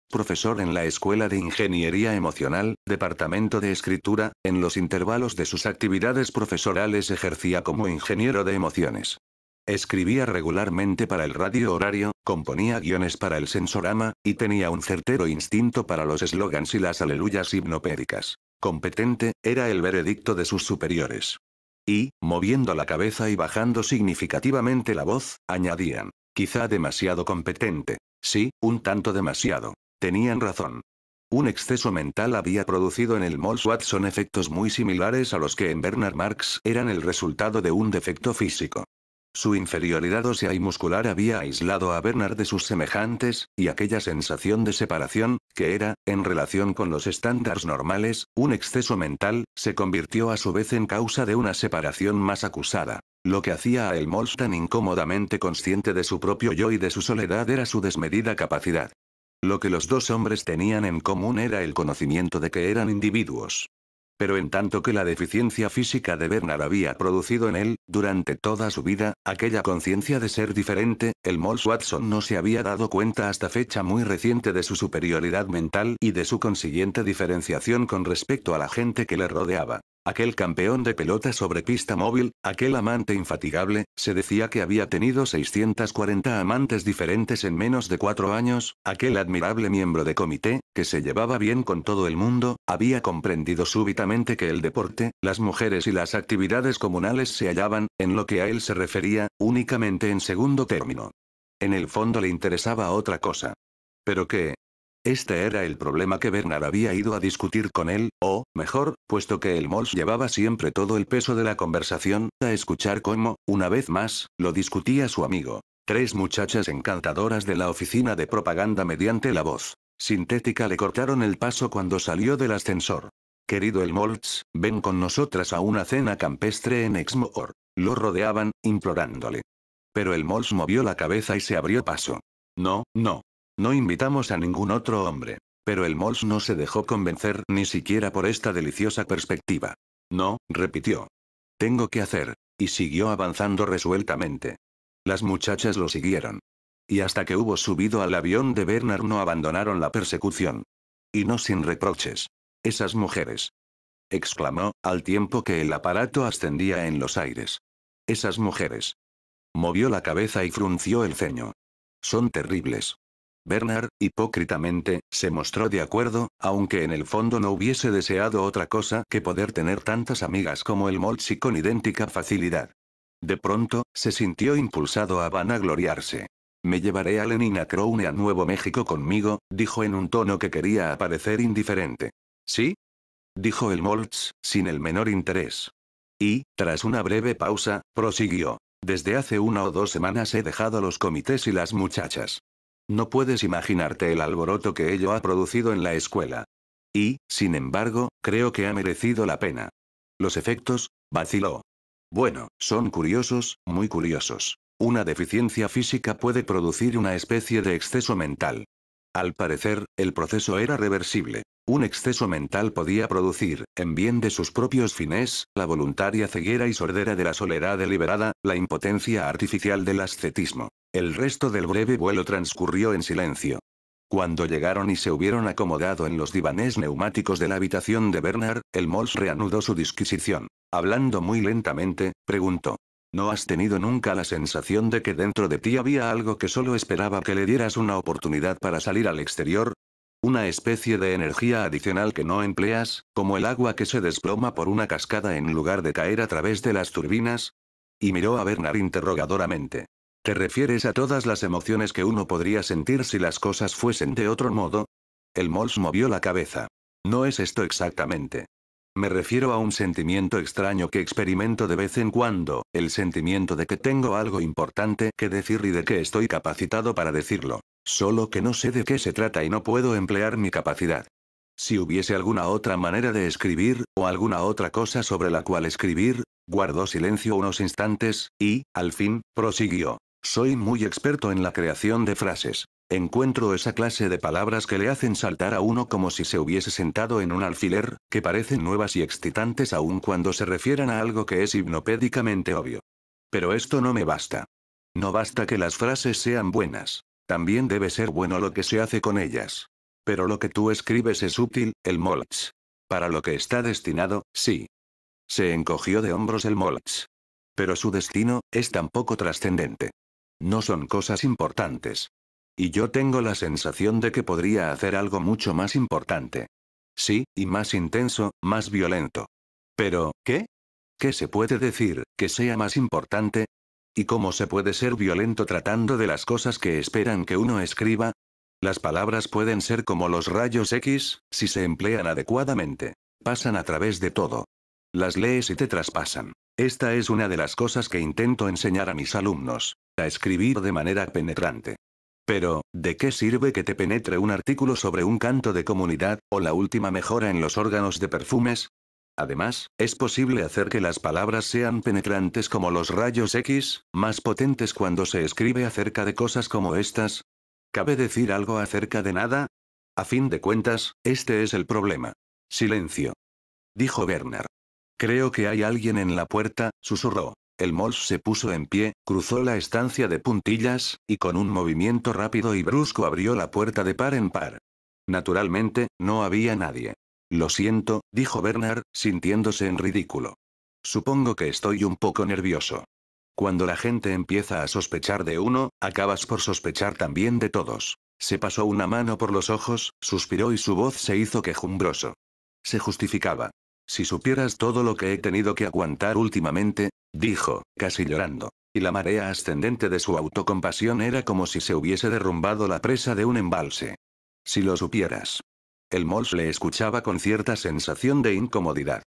Profesor en la Escuela de Ingeniería Emocional, Departamento de Escritura, en los intervalos de sus actividades profesorales ejercía como ingeniero de emociones. Escribía regularmente para el Radio Horario, componía guiones para el Sensorama, y tenía un certero instinto para los eslogans y las aleluyas hipnopédicas. Competente, era el veredicto de sus superiores. Y, moviendo la cabeza y bajando significativamente la voz, añadían, «Quizá demasiado competente. Sí, un tanto demasiado». Tenían razón. Un exceso mental había producido en el Mols Watson efectos muy similares a los que en Bernard Marx eran el resultado de un defecto físico. Su inferioridad ósea y muscular había aislado a Bernard de sus semejantes, y aquella sensación de separación, que era, en relación con los estándares normales, un exceso mental, se convirtió a su vez en causa de una separación más acusada. Lo que hacía a Elmos tan incómodamente consciente de su propio yo y de su soledad era su desmedida capacidad. Lo que los dos hombres tenían en común era el conocimiento de que eran individuos. Pero en tanto que la deficiencia física de Bernard había producido en él, durante toda su vida, aquella conciencia de ser diferente, el Mols Watson no se había dado cuenta hasta fecha muy reciente de su superioridad mental y de su consiguiente diferenciación con respecto a la gente que le rodeaba. Aquel campeón de pelota sobre pista móvil, aquel amante infatigable, se decía que había tenido 640 amantes diferentes en menos de 4 años, aquel admirable miembro de comité, que se llevaba bien con todo el mundo, había comprendido súbitamente que el deporte, las mujeres y las actividades comunales se hallaban, en lo que a él se refería, únicamente en segundo término. En el fondo le interesaba otra cosa. ¿Pero qué? Este era el problema que Bernard había ido a discutir con él, o, mejor, puesto que el Mols llevaba siempre todo el peso de la conversación, a escuchar cómo, una vez más, lo discutía su amigo. 3 muchachas encantadoras de la oficina de propaganda mediante la voz sintética le cortaron el paso cuando salió del ascensor. Querido Elmoltz, ven con nosotras a una cena campestre en Exmoor. Lo rodeaban, implorándole. Pero Elmoltz movió la cabeza y se abrió paso. No, no. No invitamos a ningún otro hombre. Pero el Mols no se dejó convencer ni siquiera por esta deliciosa perspectiva. No, repitió. Tengo que hacer. Y siguió avanzando resueltamente. Las muchachas lo siguieron. Y hasta que hubo subido al avión de Bernard no abandonaron la persecución. Y no sin reproches. Esas mujeres. Exclamó, al tiempo que el aparato ascendía en los aires. Esas mujeres. Movió la cabeza y frunció el ceño. Son terribles. Bernard, hipócritamente, se mostró de acuerdo, aunque en el fondo no hubiese deseado otra cosa que poder tener tantas amigas como el Moltz y con idéntica facilidad. De pronto, se sintió impulsado a vanagloriarse. Me llevaré a Lenina Crowne a Nuevo México conmigo, dijo en un tono que quería parecer indiferente. ¿Sí? Dijo el Moltz, sin el menor interés. Y, tras una breve pausa, prosiguió. Desde hace 1 o 2 semanas he dejado los comités y las muchachas. No puedes imaginarte el alboroto que ello ha producido en la escuela. Y, sin embargo, creo que ha merecido la pena. Los efectos, vaciló. Bueno, son curiosos, muy curiosos. Una deficiencia física puede producir una especie de exceso mental. Al parecer, el proceso era reversible. Un exceso mental podía producir, en bien de sus propios fines, la voluntaria ceguera y sordera de la soledad deliberada, la impotencia artificial del ascetismo. El resto del breve vuelo transcurrió en silencio. Cuando llegaron y se hubieron acomodado en los divanes neumáticos de la habitación de Bernard, el Mols reanudó su disquisición. Hablando muy lentamente, preguntó. ¿No has tenido nunca la sensación de que dentro de ti había algo que solo esperaba que le dieras una oportunidad para salir al exterior? Una especie de energía adicional que no empleas, como el agua que se desploma por una cascada en lugar de caer a través de las turbinas. Y miró a Bernard interrogadoramente. ¿Te refieres a todas las emociones que uno podría sentir si las cosas fuesen de otro modo? El Mols movió la cabeza. No es esto exactamente. Me refiero a un sentimiento extraño que experimento de vez en cuando, el sentimiento de que tengo algo importante que decir y de que estoy capacitado para decirlo. Solo que no sé de qué se trata y no puedo emplear mi capacidad. Si hubiese alguna otra manera de escribir, o alguna otra cosa sobre la cual escribir, guardó silencio unos instantes, y, al fin, prosiguió. Soy muy experto en la creación de frases. Encuentro esa clase de palabras que le hacen saltar a uno como si se hubiese sentado en un alfiler, que parecen nuevas y excitantes aun cuando se refieran a algo que es hipnopédicamente obvio. Pero esto no me basta. No basta que las frases sean buenas. También debe ser bueno lo que se hace con ellas. Pero lo que tú escribes es útil, el Moltz. Para lo que está destinado, sí. Se encogió de hombros el Moltz. Pero su destino, es tan poco trascendente. No son cosas importantes. Y yo tengo la sensación de que podría hacer algo mucho más importante. Sí, y más intenso, más violento. Pero, ¿qué? ¿Qué se puede decir, que sea más importante? ¿Y cómo se puede ser violento tratando de las cosas que esperan que uno escriba? Las palabras pueden ser como los rayos X, si se emplean adecuadamente. Pasan a través de todo. Las lees y te traspasan. Esta es una de las cosas que intento enseñar a mis alumnos, a escribir de manera penetrante. Pero, ¿de qué sirve que te penetre un artículo sobre un canto de comunidad, o la última mejora en los órganos de perfumes? Además, es posible hacer que las palabras sean penetrantes como los rayos X, más potentes cuando se escribe acerca de cosas como estas. ¿Cabe decir algo acerca de nada? A fin de cuentas, este es el problema. Silencio. Dijo Bernard. Creo que hay alguien en la puerta, susurró. El Mols se puso en pie, cruzó la estancia de puntillas, y con un movimiento rápido y brusco abrió la puerta de par en par. Naturalmente, no había nadie. Lo siento, dijo Bernard, sintiéndose en ridículo. Supongo que estoy un poco nervioso. Cuando la gente empieza a sospechar de uno, acabas por sospechar también de todos. Se pasó una mano por los ojos, suspiró y su voz se hizo quejumbroso. Se justificaba. Si supieras todo lo que he tenido que aguantar últimamente, dijo, casi llorando. Y la marea ascendente de su autocompasión era como si se hubiese derrumbado la presa de un embalse. Si lo supieras. El Mols le escuchaba con cierta sensación de incomodidad.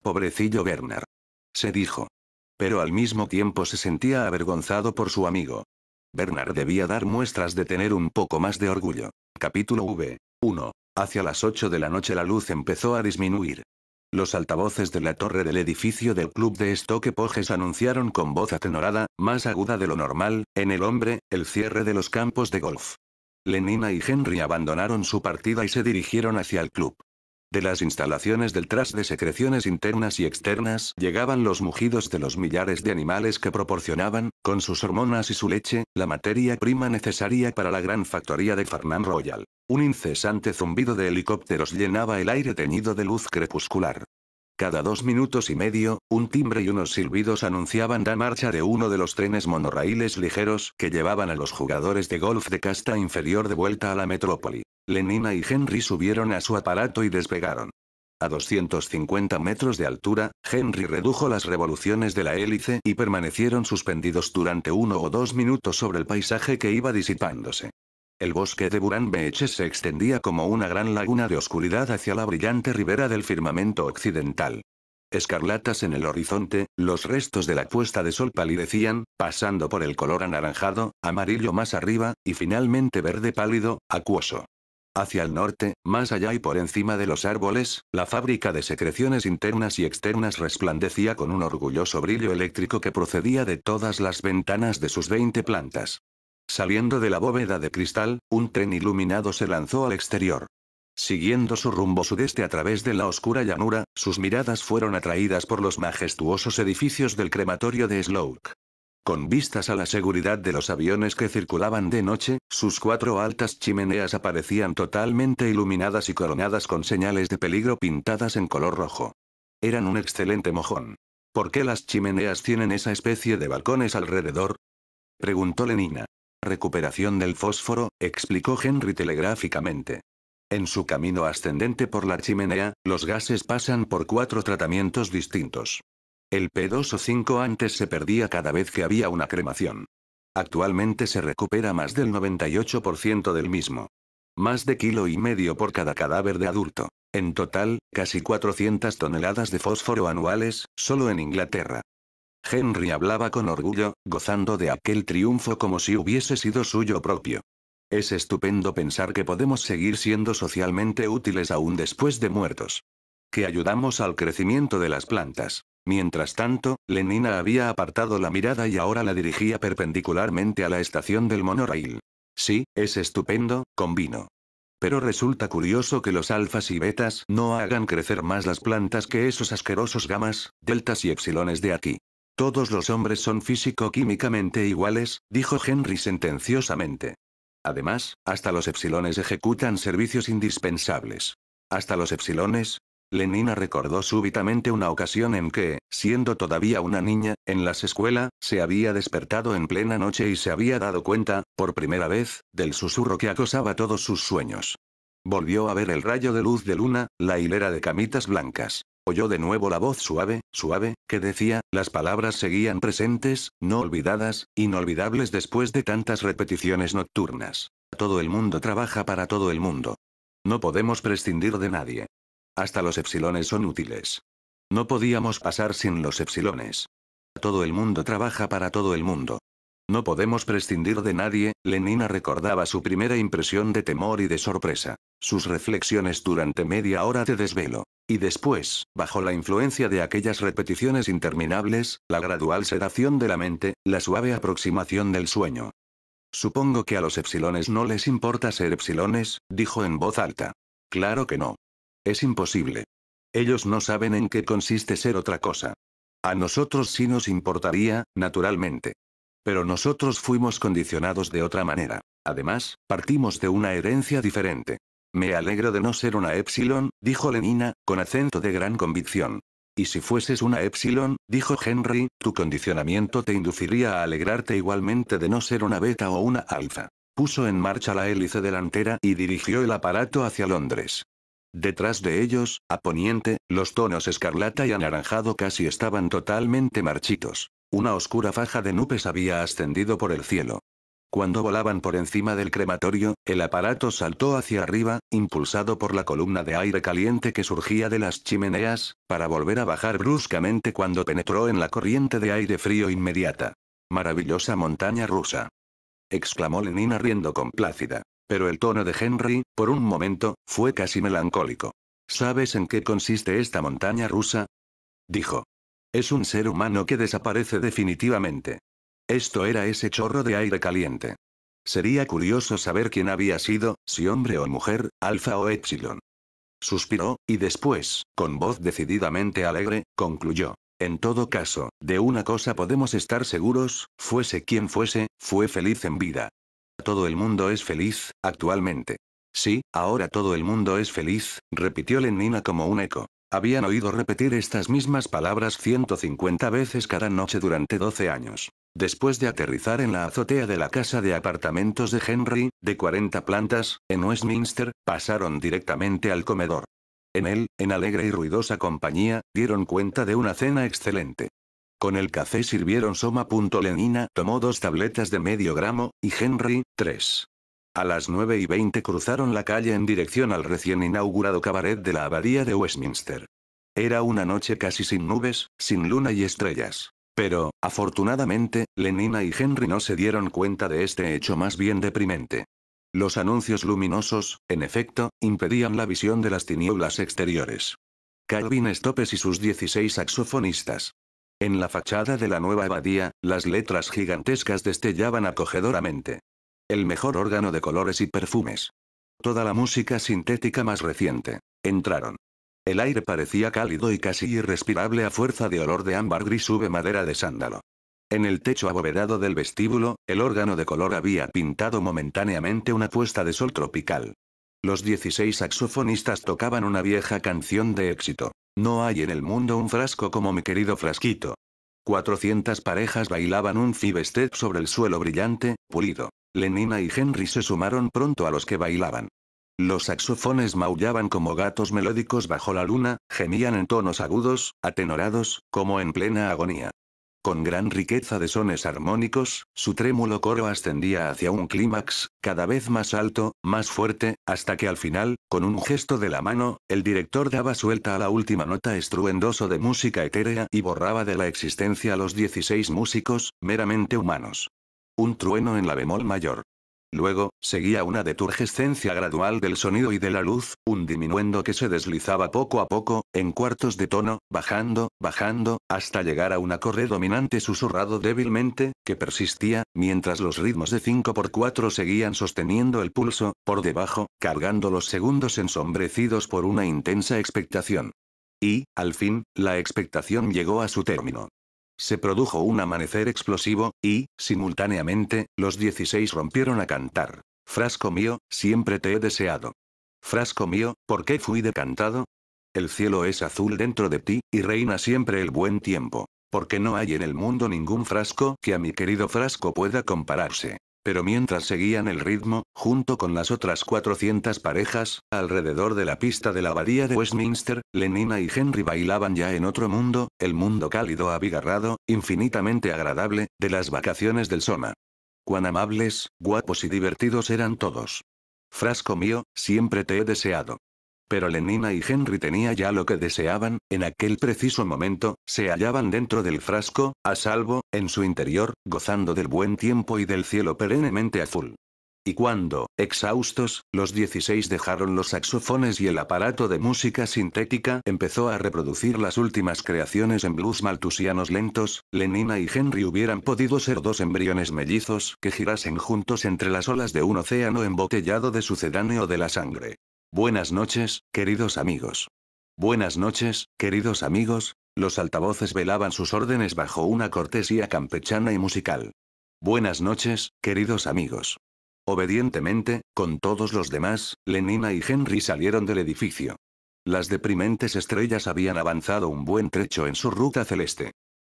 Pobrecillo Bernard. Se dijo. Pero al mismo tiempo se sentía avergonzado por su amigo. Bernard debía dar muestras de tener un poco más de orgullo. Capítulo V. 1. Hacia las 8 de la noche la luz empezó a disminuir. Los altavoces de la torre del edificio del club de Stoke Poges anunciaron con voz atenorada, más aguda de lo normal, en el hombre, el cierre de los campos de golf. Lenina y Henry abandonaron su partida y se dirigieron hacia el club. De las instalaciones del Trust de secreciones internas y externas llegaban los mugidos de los millares de animales que proporcionaban, con sus hormonas y su leche, la materia prima necesaria para la gran factoría de Farnham Royal. Un incesante zumbido de helicópteros llenaba el aire teñido de luz crepuscular. Cada 2 minutos y medio, un timbre y unos silbidos anunciaban la marcha de uno de los trenes monorraíles ligeros que llevaban a los jugadores de golf de casta inferior de vuelta a la metrópoli. Lenina y Henry subieron a su aparato y despegaron. A 250 metros de altura, Henry redujo las revoluciones de la hélice y permanecieron suspendidos durante 1 o 2 minutos sobre el paisaje que iba disipándose. El bosque de Buran Beeches se extendía como una gran laguna de oscuridad hacia la brillante ribera del firmamento occidental. Escarlatas en el horizonte, los restos de la puesta de sol palidecían, pasando por el color anaranjado, amarillo más arriba, y finalmente verde pálido, acuoso. Hacia el norte, más allá y por encima de los árboles, la fábrica de secreciones internas y externas resplandecía con un orgulloso brillo eléctrico que procedía de todas las ventanas de sus 20 plantas. Saliendo de la bóveda de cristal, un tren iluminado se lanzó al exterior. Siguiendo su rumbo sudeste a través de la oscura llanura, sus miradas fueron atraídas por los majestuosos edificios del crematorio de Slough. Con vistas a la seguridad de los aviones que circulaban de noche, sus 4 altas chimeneas aparecían totalmente iluminadas y coronadas con señales de peligro pintadas en color rojo. Eran un excelente mojón. ¿Por qué las chimeneas tienen esa especie de balcones alrededor? Preguntó Lenina. Recuperación del fósforo, explicó Henry telegráficamente. En su camino ascendente por la chimenea, los gases pasan por 4 tratamientos distintos. El P2 o 5 antes se perdía cada vez que había una cremación. Actualmente se recupera más del 98% del mismo. Más de 1,5 kilos por cada cadáver de adulto. En total, casi 400 toneladas de fósforo anuales, solo en Inglaterra. Henry hablaba con orgullo, gozando de aquel triunfo como si hubiese sido suyo propio. Es estupendo pensar que podemos seguir siendo socialmente útiles aún después de muertos. Que ayudamos al crecimiento de las plantas. Mientras tanto, Lenina había apartado la mirada y ahora la dirigía perpendicularmente a la estación del monorail. Sí, es estupendo, convino. Pero resulta curioso que los alfas y betas no hagan crecer más las plantas que esos asquerosos gamas, deltas y epsilones de aquí. Todos los hombres son físico-químicamente iguales, dijo Henry sentenciosamente. Además, hasta los epsilones ejecutan servicios indispensables. ¿Hasta los epsilones? Lenina recordó súbitamente una ocasión en que, siendo todavía una niña, en la escuela, se había despertado en plena noche y se había dado cuenta, por primera vez, del susurro que acosaba todos sus sueños. Volvió a ver el rayo de luz de luna, la hilera de camitas blancas. Oyó de nuevo la voz suave, suave, que decía, las palabras seguían presentes, no olvidadas, inolvidables después de tantas repeticiones nocturnas. Todo el mundo trabaja para todo el mundo. No podemos prescindir de nadie. Hasta los epsilones son útiles. No podíamos pasar sin los epsilones. Todo el mundo trabaja para todo el mundo. No podemos prescindir de nadie. Lenina recordaba su primera impresión de temor y de sorpresa. Sus reflexiones durante media hora de desvelo. Y después, bajo la influencia de aquellas repeticiones interminables, la gradual sedación de la mente, la suave aproximación del sueño. Supongo que a los epsilones no les importa ser epsilones, dijo en voz alta. Claro que no. Es imposible. Ellos no saben en qué consiste ser otra cosa. A nosotros sí nos importaría, naturalmente. Pero nosotros fuimos condicionados de otra manera. Además, partimos de una herencia diferente. Me alegro de no ser una epsilon, dijo Lenina, con acento de gran convicción. Y si fueses una epsilon, dijo Henry, tu condicionamiento te induciría a alegrarte igualmente de no ser una beta o una alfa. Puso en marcha la hélice delantera y dirigió el aparato hacia Londres. Detrás de ellos, a poniente, los tonos escarlata y anaranjado casi estaban totalmente marchitos. Una oscura faja de nubes había ascendido por el cielo. Cuando volaban por encima del crematorio, el aparato saltó hacia arriba, impulsado por la columna de aire caliente que surgía de las chimeneas, para volver a bajar bruscamente cuando penetró en la corriente de aire frío inmediata. Maravillosa montaña rusa. Exclamó Lenina riendo complácida. Pero el tono de Henry, por un momento, fue casi melancólico. ¿Sabes en qué consiste esta montaña rusa? Dijo. Es un ser humano que desaparece definitivamente. Esto era ese chorro de aire caliente. Sería curioso saber quién había sido, si hombre o mujer, alfa o epsilon. Suspiró, y después, con voz decididamente alegre, concluyó. En todo caso, de una cosa podemos estar seguros, fuese quien fuese, fue feliz en vida. Todo el mundo es feliz, actualmente. Sí, ahora todo el mundo es feliz, repitió Lenina como un eco. Habían oído repetir estas mismas palabras 150 veces cada noche durante 12 años. Después de aterrizar en la azotea de la casa de apartamentos de Henry, de 40 plantas, en Westminster, pasaron directamente al comedor. En él, en alegre y ruidosa compañía, dieron cuenta de una cena excelente. Con el café sirvieron Soma. Lenina tomó 2 tabletas de medio gramo, y Henry, 3. A las 9:20 cruzaron la calle en dirección al recién inaugurado cabaret de la abadía de Westminster. Era una noche casi sin nubes, sin luna y estrellas. Pero, afortunadamente, Lenina y Henry no se dieron cuenta de este hecho más bien deprimente. Los anuncios luminosos, en efecto, impedían la visión de las tinieblas exteriores. Calvin Stopes y sus 16 saxofonistas. En la fachada de la nueva abadía, las letras gigantescas destellaban acogedoramente. El mejor órgano de colores y perfumes. Toda la música sintética más reciente. Entraron. El aire parecía cálido y casi irrespirable a fuerza de olor de ámbar gris madera de sándalo. En el techo abovedado del vestíbulo, el órgano de color había pintado momentáneamente una puesta de sol tropical. Los 16 saxofonistas tocaban una vieja canción de éxito. No hay en el mundo un frasco como mi querido frasquito. 400 parejas bailaban un five step sobre el suelo brillante, pulido. Lenina y Henry se sumaron pronto a los que bailaban. Los saxofones maullaban como gatos melódicos bajo la luna, gemían en tonos agudos, atenorados, como en plena agonía. Con gran riqueza de sones armónicos, su trémulo coro ascendía hacia un clímax, cada vez más alto, más fuerte, hasta que al final, con un gesto de la mano, el director daba suelta a la última nota estruendoso de música etérea y borraba de la existencia a los 16 músicos, meramente humanos. Un trueno en la bemol mayor. Luego, seguía una deturgescencia gradual del sonido y de la luz, un diminuendo que se deslizaba poco a poco, en cuartos de tono, bajando, hasta llegar a un acorde dominante susurrado débilmente, que persistía, mientras los ritmos de 5x4 seguían sosteniendo el pulso, por debajo, cargando los segundos ensombrecidos por una intensa expectación. Y, al fin, la expectación llegó a su término. Se produjo un amanecer explosivo, y, simultáneamente, los 16 rompieron a cantar. Frasco mío, siempre te he deseado. Frasco mío, ¿por qué fui decantado? El cielo es azul dentro de ti, y reina siempre el buen tiempo. Porque no hay en el mundo ningún frasco que a mi querido frasco pueda compararse. Pero mientras seguían el ritmo, junto con las otras 400 parejas, alrededor de la pista de la abadía de Westminster, Lenina y Henry bailaban ya en otro mundo, el mundo cálido abigarrado, infinitamente agradable, de las vacaciones del Soma. Cuán amables, guapos y divertidos eran todos. Frasco mío, siempre te he deseado. Pero Lenina y Henry tenía ya lo que deseaban, en aquel preciso momento, se hallaban dentro del frasco, a salvo, en su interior, gozando del buen tiempo y del cielo perennemente azul. Y cuando, exhaustos, los 16 dejaron los saxofones y el aparato de música sintética empezó a reproducir las últimas creaciones en blues maltusianos lentos, Lenina y Henry hubieran podido ser dos embriones mellizos que girasen juntos entre las olas de un océano embotellado de sucedáneo de la sangre. Buenas noches, queridos amigos. Buenas noches, queridos amigos, los altavoces velaban sus órdenes bajo una cortesía campechana y musical. Buenas noches, queridos amigos. Obedientemente, con todos los demás, Lenina y Henry salieron del edificio. Las deprimentes estrellas habían avanzado un buen trecho en su ruta celeste.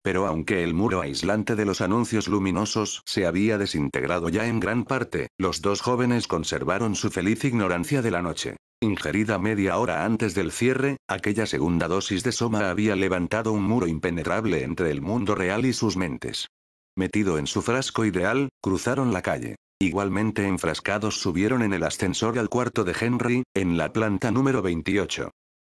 Pero aunque el muro aislante de los anuncios luminosos se había desintegrado ya en gran parte, los dos jóvenes conservaron su feliz ignorancia de la noche. Ingerida media hora antes del cierre, aquella segunda dosis de soma había levantado un muro impenetrable entre el mundo real y sus mentes. Metido en su frasco ideal, cruzaron la calle. Igualmente enfrascados subieron en el ascensor al cuarto de Henry, en la planta número 28.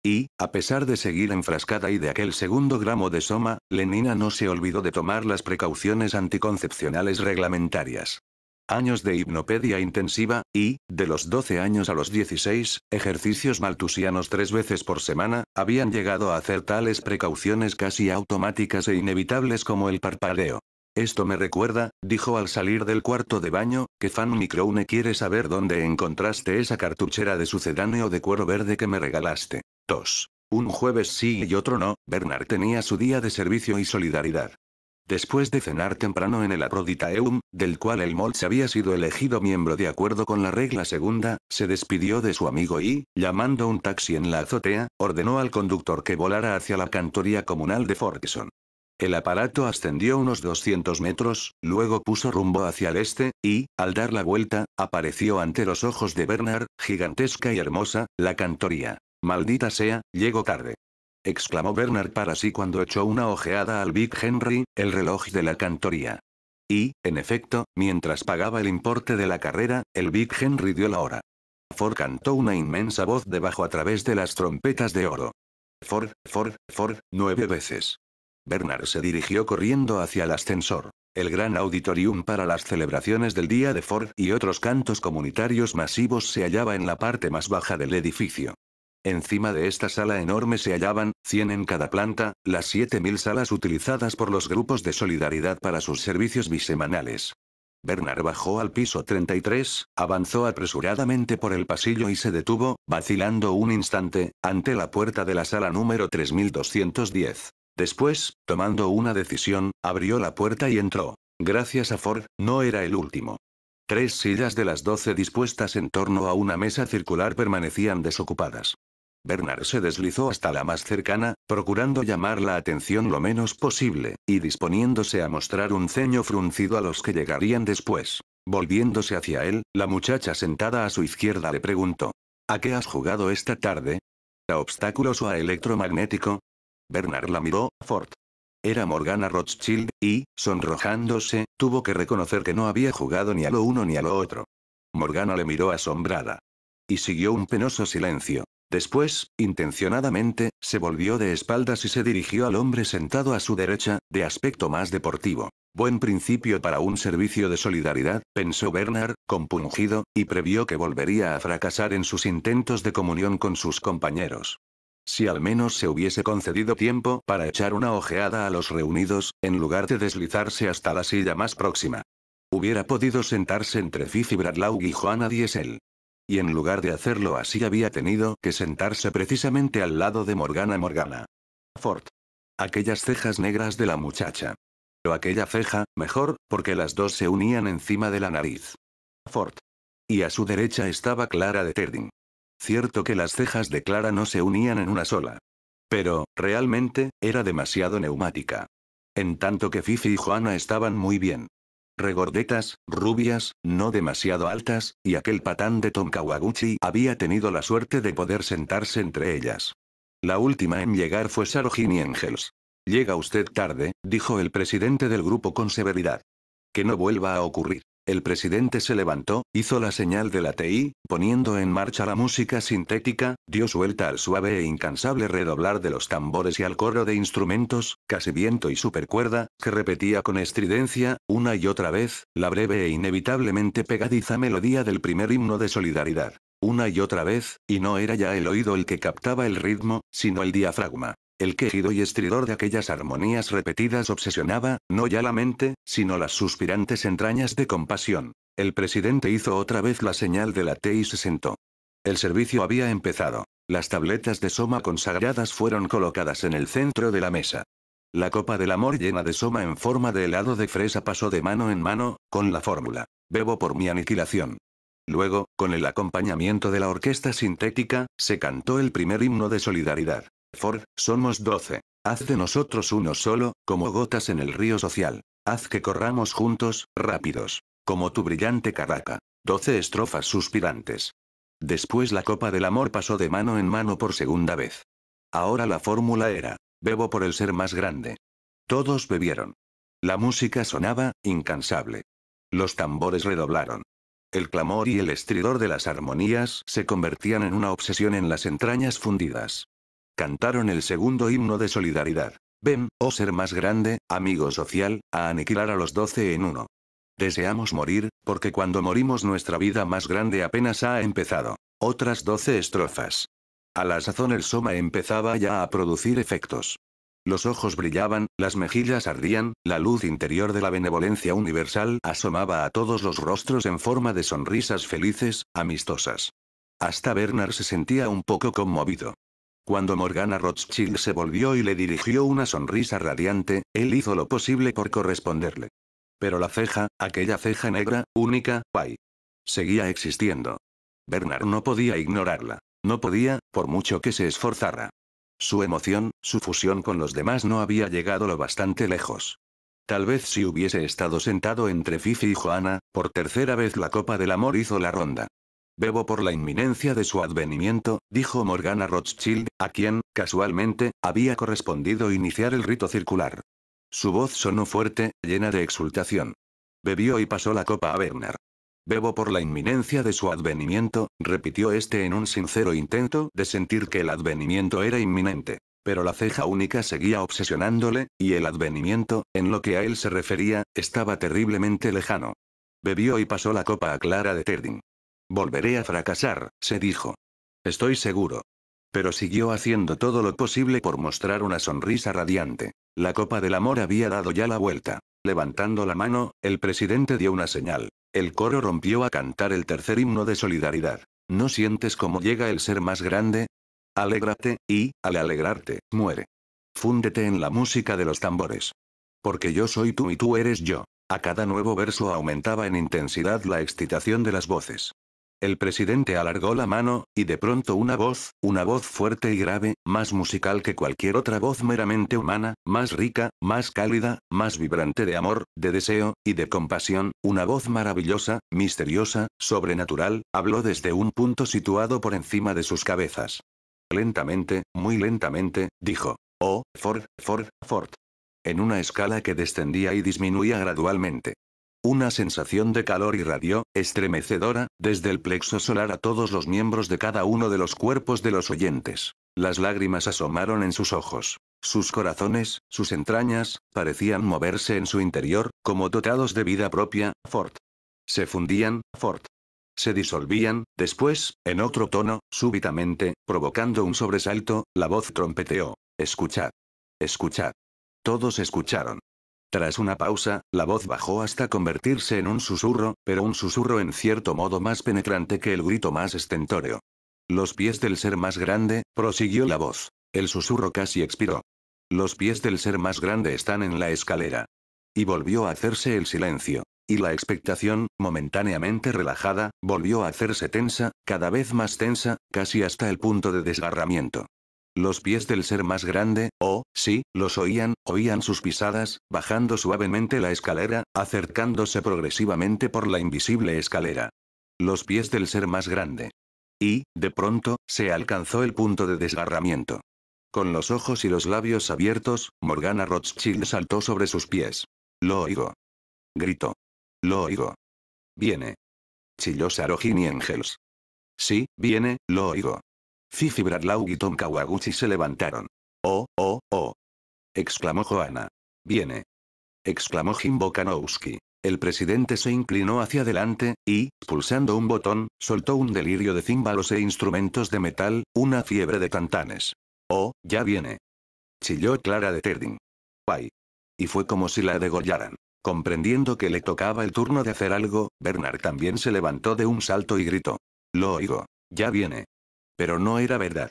Y, a pesar de seguir enfrascada y de aquel segundo gramo de soma, Lenina no se olvidó de tomar las precauciones anticoncepcionales reglamentarias. Años de hipnopedia intensiva, y, de los 12 años a los 16, ejercicios maltusianos 3 veces por semana, habían llegado a hacer tales precauciones casi automáticas e inevitables como el parpadeo. Esto me recuerda, dijo al salir del cuarto de baño, que Fanny Crowne quiere saber dónde encontraste esa cartuchera de sucedáneo de cuero verde que me regalaste. 2. Un jueves sí y otro no, Bernard tenía su día de servicio y solidaridad. Después de cenar temprano en el Aphroditeum, del cual el Moltz había sido elegido miembro de acuerdo con la regla segunda, se despidió de su amigo y, llamando un taxi en la azotea, ordenó al conductor que volara hacia la cantoría comunal de Folkestone. El aparato ascendió unos 200 metros, luego puso rumbo hacia el este, y, al dar la vuelta, apareció ante los ojos de Bernard, gigantesca y hermosa, la cantoría. «Maldita sea, llego tarde», exclamó Bernard para sí cuando echó una ojeada al Big Henry, el reloj de la cantoría. Y, en efecto, mientras pagaba el importe de la carrera, el Big Henry dio la hora. Ford cantó una inmensa voz de bajo a través de las trompetas de oro. Ford, Ford, Ford, 9 veces. Bernard se dirigió corriendo hacia el ascensor. El gran auditorium para las celebraciones del Día de Ford y otros cantos comunitarios masivos se hallaba en la parte más baja del edificio. Encima de esta sala enorme se hallaban, 100 en cada planta, las 7000 salas utilizadas por los grupos de solidaridad para sus servicios bisemanales. Bernard bajó al piso 33, avanzó apresuradamente por el pasillo y se detuvo, vacilando un instante, ante la puerta de la sala número 3210. Después, tomando una decisión, abrió la puerta y entró. Gracias a Ford, no era el último. 3 sillas de las 12 dispuestas en torno a una mesa circular permanecían desocupadas. Bernard se deslizó hasta la más cercana, procurando llamar la atención lo menos posible, y disponiéndose a mostrar un ceño fruncido a los que llegarían después. Volviéndose hacia él, la muchacha sentada a su izquierda le preguntó: «¿A qué has jugado esta tarde? ¿A obstáculos o a electromagnético?» Bernard la miró, Ford. Era Morgana Rothschild, y, sonrojándose, tuvo que reconocer que no había jugado ni a lo uno ni a lo otro. Morgana le miró asombrada. Y siguió un penoso silencio. Después, intencionadamente, se volvió de espaldas y se dirigió al hombre sentado a su derecha, de aspecto más deportivo. Buen principio para un servicio de solidaridad, pensó Bernard, compungido, y previó que volvería a fracasar en sus intentos de comunión con sus compañeros. Si al menos se hubiese concedido tiempo para echar una ojeada a los reunidos, en lugar de deslizarse hasta la silla más próxima. Hubiera podido sentarse entre Fifi Bradlaugh y Joanna Diesel. Y en lugar de hacerlo así había tenido que sentarse precisamente al lado de Morgana. Ford. Aquellas cejas negras de la muchacha. O aquella ceja, mejor, porque las dos se unían encima de la nariz. Ford. Y a su derecha estaba Clara de Terding. Cierto que las cejas de Clara no se unían en una sola. Pero, realmente, era demasiado neumática. En tanto que Fifi y Joanna estaban muy bien. Regordetas, rubias, no demasiado altas, y aquel patán de Tom Kawaguchi había tenido la suerte de poder sentarse entre ellas. La última en llegar fue Sarojini Engels. «Llega usted tarde», dijo el presidente del grupo con severidad. «Que no vuelva a ocurrir». El presidente se levantó, hizo la señal de la TI, poniendo en marcha la música sintética, dio suelta al suave e incansable redoblar de los tambores y al coro de instrumentos, casi viento y supercuerda, que repetía con estridencia, una y otra vez, la breve e inevitablemente pegadiza melodía del primer himno de solidaridad. Una y otra vez, y no era ya el oído el que captaba el ritmo, sino el diafragma. El quejido y estridor de aquellas armonías repetidas obsesionaba, no ya la mente, sino las suspirantes entrañas de compasión. El presidente hizo otra vez la señal de la T y se sentó. El servicio había empezado. Las tabletas de soma consagradas fueron colocadas en el centro de la mesa. La copa del amor llena de soma en forma de helado de fresa pasó de mano en mano, con la fórmula: bebo por mi aniquilación. Luego, con el acompañamiento de la orquesta sintética, se cantó el primer himno de solidaridad. Ford, somos 12. Haz de nosotros uno solo, como gotas en el río social. Haz que corramos juntos, rápidos. Como tu brillante carraca. 12 estrofas suspirantes. Después la copa del amor pasó de mano en mano por segunda vez. Ahora la fórmula era: bebo por el ser más grande. Todos bebieron. La música sonaba, incansable. Los tambores redoblaron. El clamor y el estridor de las armonías se convertían en una obsesión en las entrañas fundidas. Cantaron el segundo himno de solidaridad. Ven, oh ser más grande, amigo social, a aniquilar a los 12 en uno. Deseamos morir, porque cuando morimos nuestra vida más grande apenas ha empezado. Otras 12 estrofas. A la sazón el soma empezaba ya a producir efectos. Los ojos brillaban, las mejillas ardían, la luz interior de la benevolencia universal asomaba a todos los rostros en forma de sonrisas felices, amistosas. Hasta Bernard se sentía un poco conmovido. Cuando Morgana Rothschild se volvió y le dirigió una sonrisa radiante, él hizo lo posible por corresponderle. Pero la ceja, aquella ceja negra, única, guay, seguía existiendo. Bernard no podía ignorarla. No podía, por mucho que se esforzara. Su emoción, su fusión con los demás no había llegado lo bastante lejos. Tal vez si hubiese estado sentado entre Fifi y Joanna, por tercera vez la copa del amor hizo la ronda. Bebo por la inminencia de su advenimiento, dijo Morgana Rothschild, a quien, casualmente, había correspondido iniciar el rito circular. Su voz sonó fuerte, llena de exultación. Bebió y pasó la copa a Bernard. Bebo por la inminencia de su advenimiento, repitió este en un sincero intento de sentir que el advenimiento era inminente. Pero la ceja única seguía obsesionándole, y el advenimiento, en lo que a él se refería, estaba terriblemente lejano. Bebió y pasó la copa a Clara de Terding. Volveré a fracasar, se dijo. Estoy seguro. Pero siguió haciendo todo lo posible por mostrar una sonrisa radiante. La copa del amor había dado ya la vuelta. Levantando la mano, el presidente dio una señal. El coro rompió a cantar el tercer himno de solidaridad. ¿No sientes cómo llega el ser más grande? Alégrate, y, al alegrarte, muere. Fúndete en la música de los tambores. Porque yo soy tú y tú eres yo. A cada nuevo verso aumentaba en intensidad la excitación de las voces. El presidente alargó la mano, y de pronto una voz fuerte y grave, más musical que cualquier otra voz meramente humana, más rica, más cálida, más vibrante de amor, de deseo, y de compasión, una voz maravillosa, misteriosa, sobrenatural, habló desde un punto situado por encima de sus cabezas. Lentamente, muy lentamente, dijo: oh, Ford, Ford, Ford. En una escala que descendía y disminuía gradualmente. Una sensación de calor irradió, estremecedora, desde el plexo solar a todos los miembros de cada uno de los cuerpos de los oyentes. Las lágrimas asomaron en sus ojos. Sus corazones, sus entrañas, parecían moverse en su interior, como dotados de vida propia. Ford. Se fundían, Ford. Se disolvían, después, en otro tono, súbitamente, provocando un sobresalto, la voz trompeteó: escuchad. Escuchad. Todos escucharon. Tras una pausa, la voz bajó hasta convertirse en un susurro, pero un susurro en cierto modo más penetrante que el grito más estentóreo. Los pies del ser más grande, prosiguió la voz. El susurro casi expiró. Los pies del ser más grande están en la escalera. Y volvió a hacerse el silencio. Y la expectación, momentáneamente relajada, volvió a hacerse tensa, cada vez más tensa, casi hasta el punto de desgarramiento. Los pies del ser más grande, oh, sí, los oían sus pisadas, bajando suavemente la escalera, acercándose progresivamente por la invisible escalera. Los pies del ser más grande. Y, de pronto, se alcanzó el punto de desgarramiento. Con los ojos y los labios abiertos, Morgana Rothschild saltó sobre sus pies. Lo oigo. Gritó. Lo oigo. Viene. Chilló Sarojini Engels. Sí, viene, lo oigo. Fifi Bradlaugh y Tom Kawaguchi se levantaron. Oh, oh, oh. Exclamó Joanna. Viene. Exclamó Jimbo Kanowski. El presidente se inclinó hacia adelante, y, pulsando un botón, soltó un delirio de címbalos e instrumentos de metal, una fiebre de tantanes. Oh, ya viene. Chilló Clara de Terding. ¡Ay! Y fue como si la degollaran. Comprendiendo que le tocaba el turno de hacer algo, Bernard también se levantó de un salto y gritó. Lo oigo. Ya viene. Pero no era verdad.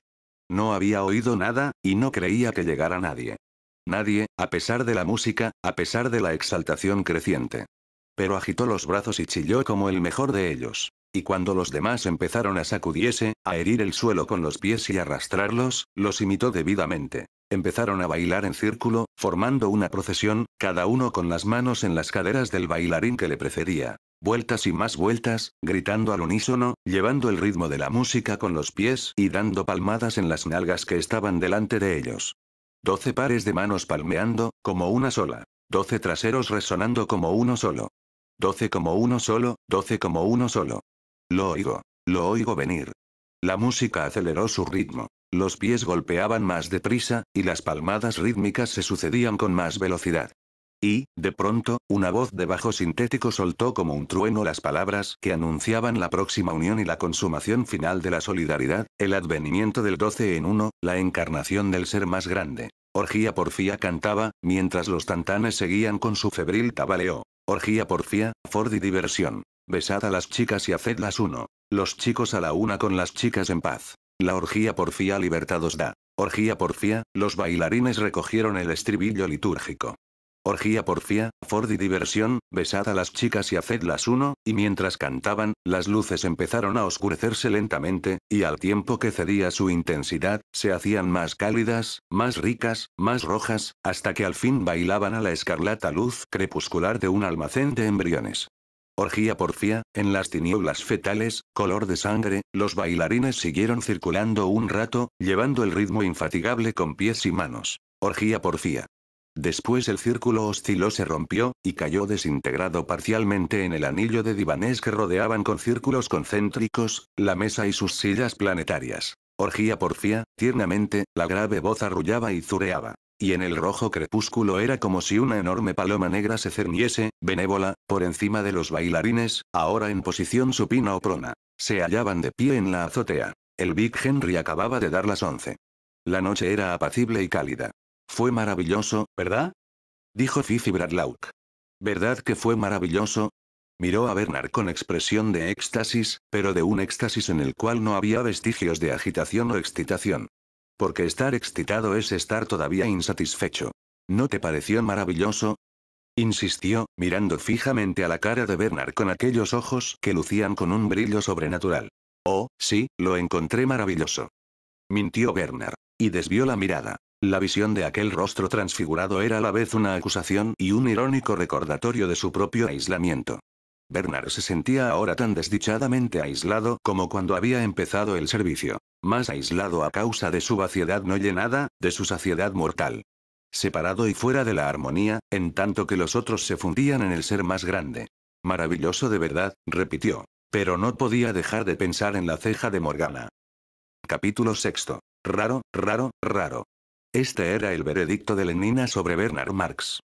No había oído nada, y no creía que llegara nadie. Nadie, a pesar de la música, a pesar de la exaltación creciente. Pero agitó los brazos y chilló como el mejor de ellos. Y cuando los demás empezaron a sacudirse, a herir el suelo con los pies y arrastrarlos, los imitó debidamente. Empezaron a bailar en círculo, formando una procesión, cada uno con las manos en las caderas del bailarín que le precedía. Vueltas y más vueltas, gritando al unísono, llevando el ritmo de la música con los pies y dando palmadas en las nalgas que estaban delante de ellos. 12 pares de manos palmeando, como una sola. 12 traseros resonando como uno solo. 12 como uno solo, 12 como uno solo. Lo oigo venir. La música aceleró su ritmo. Los pies golpeaban más deprisa, y las palmadas rítmicas se sucedían con más velocidad. Y, de pronto, una voz de bajo sintético soltó como un trueno las palabras que anunciaban la próxima unión y la consumación final de la solidaridad, el advenimiento del 12 en uno, la encarnación del ser más grande. Orgía Porfía cantaba, mientras los tantanes seguían con su febril tabaleo. Orgía Porfía, Ford y diversión. Besad a las chicas y hacedlas uno. Los chicos a la una con las chicas en paz. La orgía Porfía libertad os da. Orgía Porfía, los bailarines recogieron el estribillo litúrgico. Orgía Porfía, Ford y diversión, besad a las chicas y hacedlas uno, y mientras cantaban, las luces empezaron a oscurecerse lentamente, y al tiempo que cedía su intensidad, se hacían más cálidas, más ricas, más rojas, hasta que al fin bailaban a la escarlata luz crepuscular de un almacén de embriones. Orgía Porfía, en las tinieblas fetales, color de sangre, los bailarines siguieron circulando un rato, llevando el ritmo infatigable con pies y manos. Orgía Porfía. Después el círculo osciló, se rompió, y cayó desintegrado parcialmente en el anillo de divanes que rodeaban con círculos concéntricos, la mesa y sus sillas planetarias. Orgía Porfía, tiernamente, la grave voz arrullaba y zureaba. Y en el rojo crepúsculo era como si una enorme paloma negra se cerniese, benévola, por encima de los bailarines, ahora en posición supina o prona. Se hallaban de pie en la azotea. El Big Henry acababa de dar las 11. La noche era apacible y cálida. Fue maravilloso, ¿verdad? Dijo Fifi Bradlaugh. ¿Verdad que fue maravilloso? Miró a Bernard con expresión de éxtasis, pero de un éxtasis en el cual no había vestigios de agitación o excitación. Porque estar excitado es estar todavía insatisfecho. ¿No te pareció maravilloso? Insistió, mirando fijamente a la cara de Bernard con aquellos ojos que lucían con un brillo sobrenatural. Oh, sí, lo encontré maravilloso. Mintió Bernard. Y desvió la mirada. La visión de aquel rostro transfigurado era a la vez una acusación y un irónico recordatorio de su propio aislamiento. Bernard se sentía ahora tan desdichadamente aislado como cuando había empezado el servicio. Más aislado a causa de su vaciedad no llenada, de su saciedad mortal. Separado y fuera de la armonía, en tanto que los otros se fundían en el ser más grande. Maravilloso de verdad, repitió. Pero no podía dejar de pensar en la ceja de Morgana. Capítulo 6. Raro, raro, raro. Este era el veredicto de Lenina sobre Bernard Marx.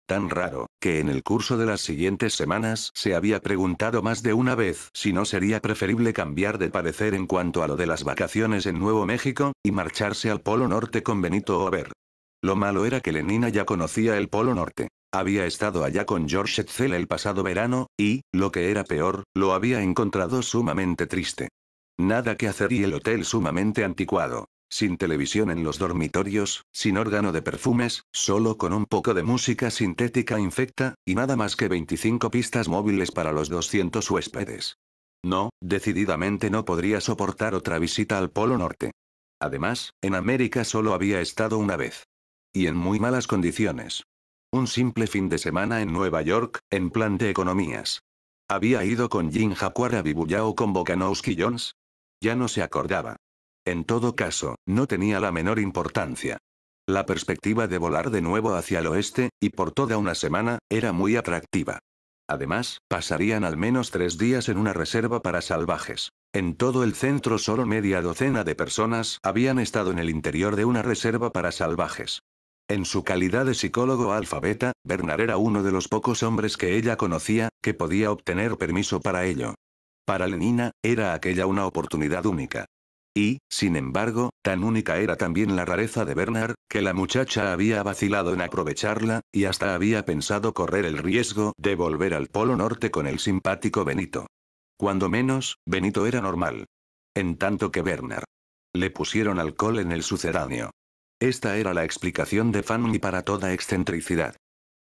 Tan raro, que en el curso de las siguientes semanas se había preguntado más de una vez si no sería preferible cambiar de parecer en cuanto a lo de las vacaciones en Nuevo México, y marcharse al Polo Norte con Benito Ober. Lo malo era que Lenina ya conocía el Polo Norte. Había estado allá con George Hetzel el pasado verano, y, lo que era peor, lo había encontrado sumamente triste. Nada que hacer y el hotel sumamente anticuado. Sin televisión en los dormitorios, sin órgano de perfumes, solo con un poco de música sintética infecta, y nada más que 25 pistas móviles para los 200 huéspedes. No, decididamente no podría soportar otra visita al Polo Norte. Además, en América solo había estado una vez. Y en muy malas condiciones. Un simple fin de semana en Nueva York, en plan de economías. ¿Había ido con Jim Jaguar a Bibullao con Bokanowski Jones? Ya no se acordaba. En todo caso, no tenía la menor importancia. La perspectiva de volar de nuevo hacia el oeste, y por toda una semana, era muy atractiva. Además, pasarían al menos 3 días en una reserva para salvajes. En todo el centro solo media docena de personas habían estado en el interior de una reserva para salvajes. En su calidad de psicólogo alfabeta, Bernard era uno de los pocos hombres que ella conocía, que podía obtener permiso para ello. Para Lenina, era aquella una oportunidad única. Y, sin embargo, tan única era también la rareza de Bernard, que la muchacha había vacilado en aprovecharla, y hasta había pensado correr el riesgo de volver al Polo Norte con el simpático Benito. Cuando menos, Benito era normal. En tanto que Bernard. Le pusieron alcohol en el sucedáneo. Esta era la explicación de Fanny para toda excentricidad.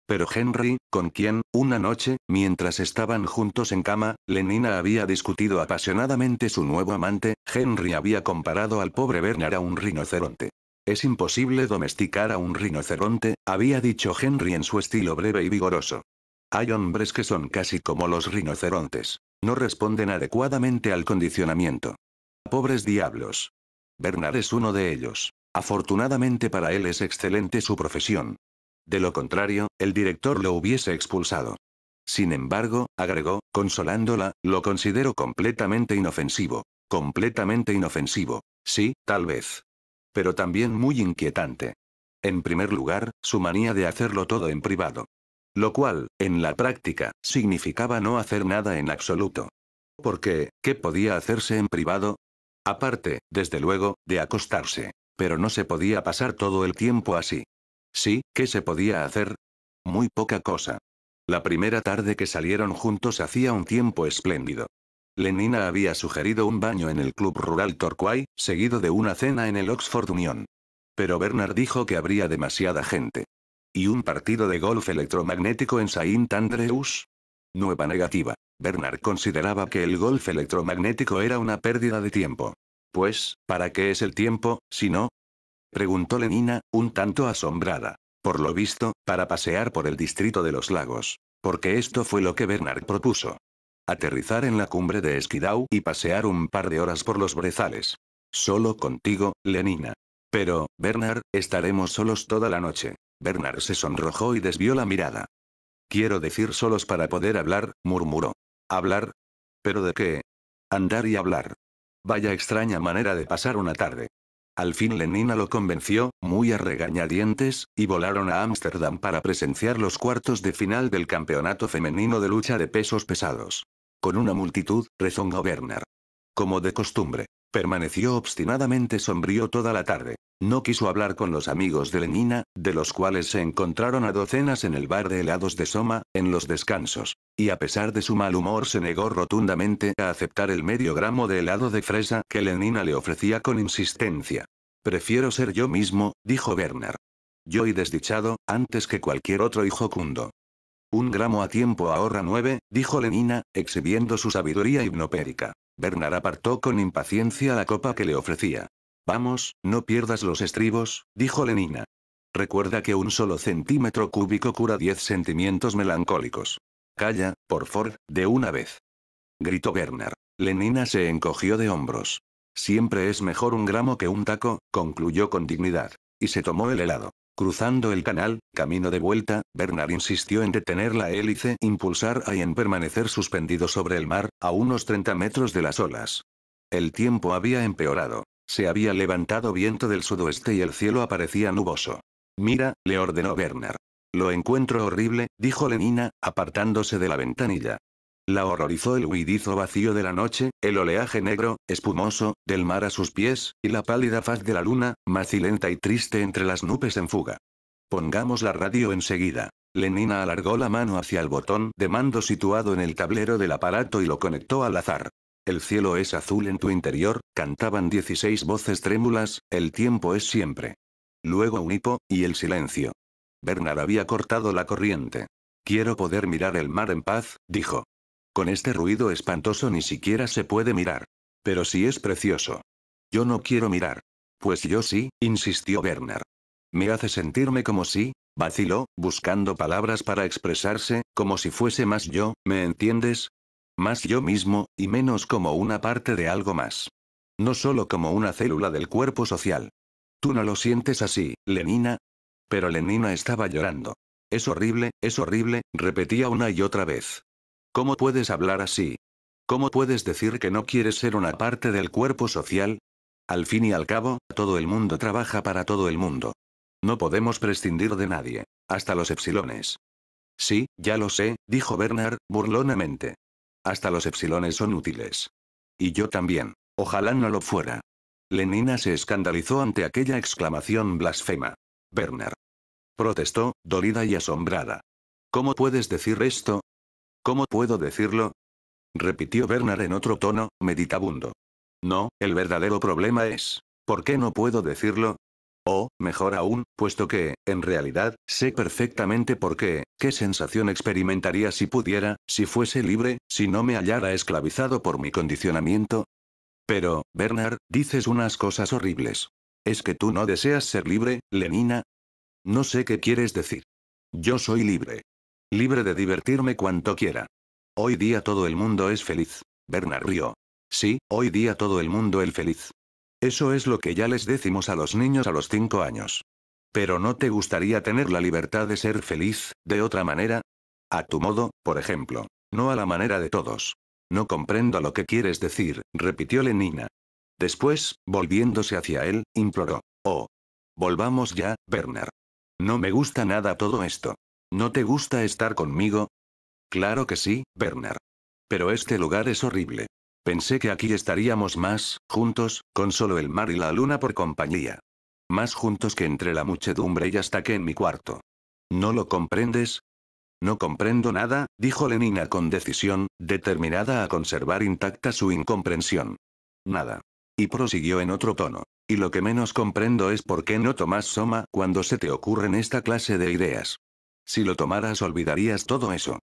Pero Henry, con quien, una noche, mientras estaban juntos en cama, Lenina había discutido apasionadamente su nuevo amante, Henry había comparado al pobre Bernard a un rinoceronte. Es imposible domesticar a un rinoceronte, había dicho Henry en su estilo breve y vigoroso. Hay hombres que son casi como los rinocerontes. No responden adecuadamente al condicionamiento. Pobres diablos. Bernard es uno de ellos. Afortunadamente para él es excelente su profesión. De lo contrario, el director lo hubiese expulsado. Sin embargo, agregó, consolándola, lo considero completamente inofensivo. Completamente inofensivo. Sí, tal vez. Pero también muy inquietante. En primer lugar, su manía de hacerlo todo en privado. Lo cual, en la práctica, significaba no hacer nada en absoluto. Porque, ¿qué podía hacerse en privado? Aparte, desde luego, de acostarse. Pero no se podía pasar todo el tiempo así. Sí, ¿qué se podía hacer? Muy poca cosa. La primera tarde que salieron juntos hacía un tiempo espléndido. Lenina había sugerido un baño en el Club Rural Torquay, seguido de una cena en el Oxford Union. Pero Bernard dijo que habría demasiada gente. ¿Y un partido de golf electromagnético en Saint Andrews? Nueva negativa. Bernard consideraba que el golf electromagnético era una pérdida de tiempo. Pues, ¿para qué es el tiempo, si no? Preguntó Lenina, un tanto asombrada. Por lo visto, para pasear por el distrito de los lagos. Porque esto fue lo que Bernard propuso. Aterrizar en la cumbre de Esquidau y pasear un par de horas por los brezales. Solo contigo, Lenina. Pero, Bernard, estaremos solos toda la noche. Bernard se sonrojó y desvió la mirada. Quiero decir solos para poder hablar, murmuró. ¿Hablar? ¿Pero de qué? Andar y hablar. Vaya extraña manera de pasar una tarde. Al fin Lenina lo convenció, muy a regañadientes, y volaron a Ámsterdam para presenciar los cuartos de final del campeonato femenino de lucha de pesos pesados. Con una multitud, rezongó Bernard. Como de costumbre. Permaneció obstinadamente sombrío toda la tarde. No quiso hablar con los amigos de Lenina, de los cuales se encontraron a docenas en el bar de helados de Soma, en los descansos. Y a pesar de su mal humor se negó rotundamente a aceptar el medio gramo de helado de fresa que Lenina le ofrecía con insistencia. Prefiero ser yo mismo, dijo Bernard. Yo y desdichado, antes que cualquier otro hijocundo. 1 gramo a tiempo ahorra 9, dijo Lenina, exhibiendo su sabiduría hipnopérica. Bernard apartó con impaciencia la copa que le ofrecía. Vamos, no pierdas los estribos, dijo Lenina. Recuerda que un solo centímetro cúbico cura 10 sentimientos melancólicos. Calla, por favor, de una vez. Gritó Bernard. Lenina se encogió de hombros. Siempre es mejor 1 gramo que un taco, concluyó con dignidad. Y se tomó el helado. Cruzando el canal, camino de vuelta, Bernard insistió en detener la hélice, impulsar y en permanecer suspendido sobre el mar, a unos 30 metros de las olas. El tiempo había empeorado. Se había levantado viento del sudoeste y el cielo aparecía nuboso. Mira, le ordenó Bernard. Lo encuentro horrible, dijo Lenina, apartándose de la ventanilla. La horrorizó el huidizo vacío de la noche, el oleaje negro, espumoso, del mar a sus pies, y la pálida faz de la luna, macilenta y triste entre las nubes en fuga. Pongamos la radio enseguida. Lenina alargó la mano hacia el botón de mando situado en el tablero del aparato y lo conectó al azar. El cielo es azul en tu interior, cantaban 16 voces trémulas, el tiempo es siempre. Luego un hipo, y el silencio. Bernard había cortado la corriente. Quiero poder mirar el mar en paz, dijo. Con este ruido espantoso ni siquiera se puede mirar. Pero sí es precioso. Yo no quiero mirar. Pues yo sí, insistió Bernard. Me hace sentirme como si, vaciló, buscando palabras para expresarse, como si fuese más yo, ¿me entiendes? Más yo mismo, y menos como una parte de algo más. No solo como una célula del cuerpo social. ¿Tú no lo sientes así, Lenina? Pero Lenina estaba llorando. Es horrible, repetía una y otra vez. ¿Cómo puedes hablar así? ¿Cómo puedes decir que no quieres ser una parte del cuerpo social? Al fin y al cabo, todo el mundo trabaja para todo el mundo. No podemos prescindir de nadie, hasta los epsilones. Sí, ya lo sé, dijo Bernard, burlonamente. Hasta los epsilones son útiles. Y yo también. Ojalá no lo fuera. Lenina se escandalizó ante aquella exclamación blasfema. Bernard protestó, dolida y asombrada. ¿Cómo puedes decir esto? ¿Cómo puedo decirlo? Repitió Bernard en otro tono, meditabundo. No, el verdadero problema es, ¿por qué no puedo decirlo? O, mejor aún, puesto que, en realidad, sé perfectamente por qué sensación experimentaría si pudiera, si fuese libre, si no me hallara esclavizado por mi condicionamiento. Pero, Bernard, dices unas cosas horribles. ¿Es que tú no deseas ser libre, Lenina? No sé qué quieres decir. Yo soy libre. Libre de divertirme cuanto quiera. Hoy día todo el mundo es feliz. Bernard rió. Sí, hoy día todo el mundo es feliz. Eso es lo que ya les decimos a los niños a los 5 años. Pero ¿no te gustaría tener la libertad de ser feliz, de otra manera? A tu modo, por ejemplo. No a la manera de todos. No comprendo lo que quieres decir, repitió Lenina. Después, volviéndose hacia él, imploró. Oh. Volvamos ya, Bernard. No me gusta nada todo esto. ¿No te gusta estar conmigo? Claro que sí, Bernard. Pero este lugar es horrible. Pensé que aquí estaríamos más, juntos, con solo el mar y la luna por compañía. Más juntos que entre la muchedumbre y hasta que en mi cuarto. ¿No lo comprendes? No comprendo nada, dijo Lenina con decisión, determinada a conservar intacta su incomprensión. Nada. Y prosiguió en otro tono. Y lo que menos comprendo es por qué no tomas soma cuando se te ocurren esta clase de ideas. Si lo tomaras olvidarías todo eso.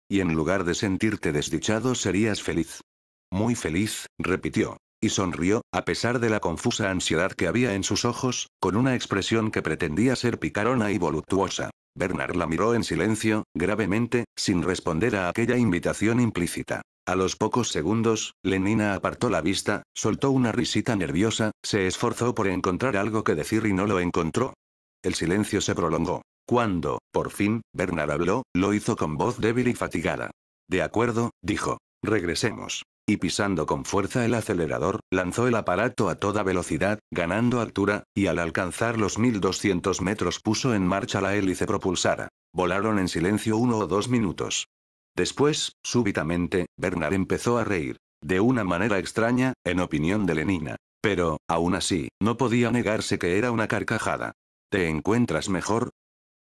Y en lugar de sentirte desdichado serías feliz. Muy feliz, repitió. Y sonrió, a pesar de la confusa ansiedad que había en sus ojos, con una expresión que pretendía ser picarona y voluptuosa. Bernard la miró en silencio, gravemente, sin responder a aquella invitación implícita. A los pocos segundos, Lenina apartó la vista, soltó una risita nerviosa, se esforzó por encontrar algo que decir y no lo encontró. El silencio se prolongó. Cuando, por fin, Bernard habló, lo hizo con voz débil y fatigada. De acuerdo, dijo. Regresemos. Y pisando con fuerza el acelerador, lanzó el aparato a toda velocidad, ganando altura, y al alcanzar los 1200 metros puso en marcha la hélice propulsora. Volaron en silencio 1 o 2 minutos. Después, súbitamente, Bernard empezó a reír. De una manera extraña, en opinión de Lenina. Pero, aún así, no podía negarse que era una carcajada. ¿Te encuentras mejor?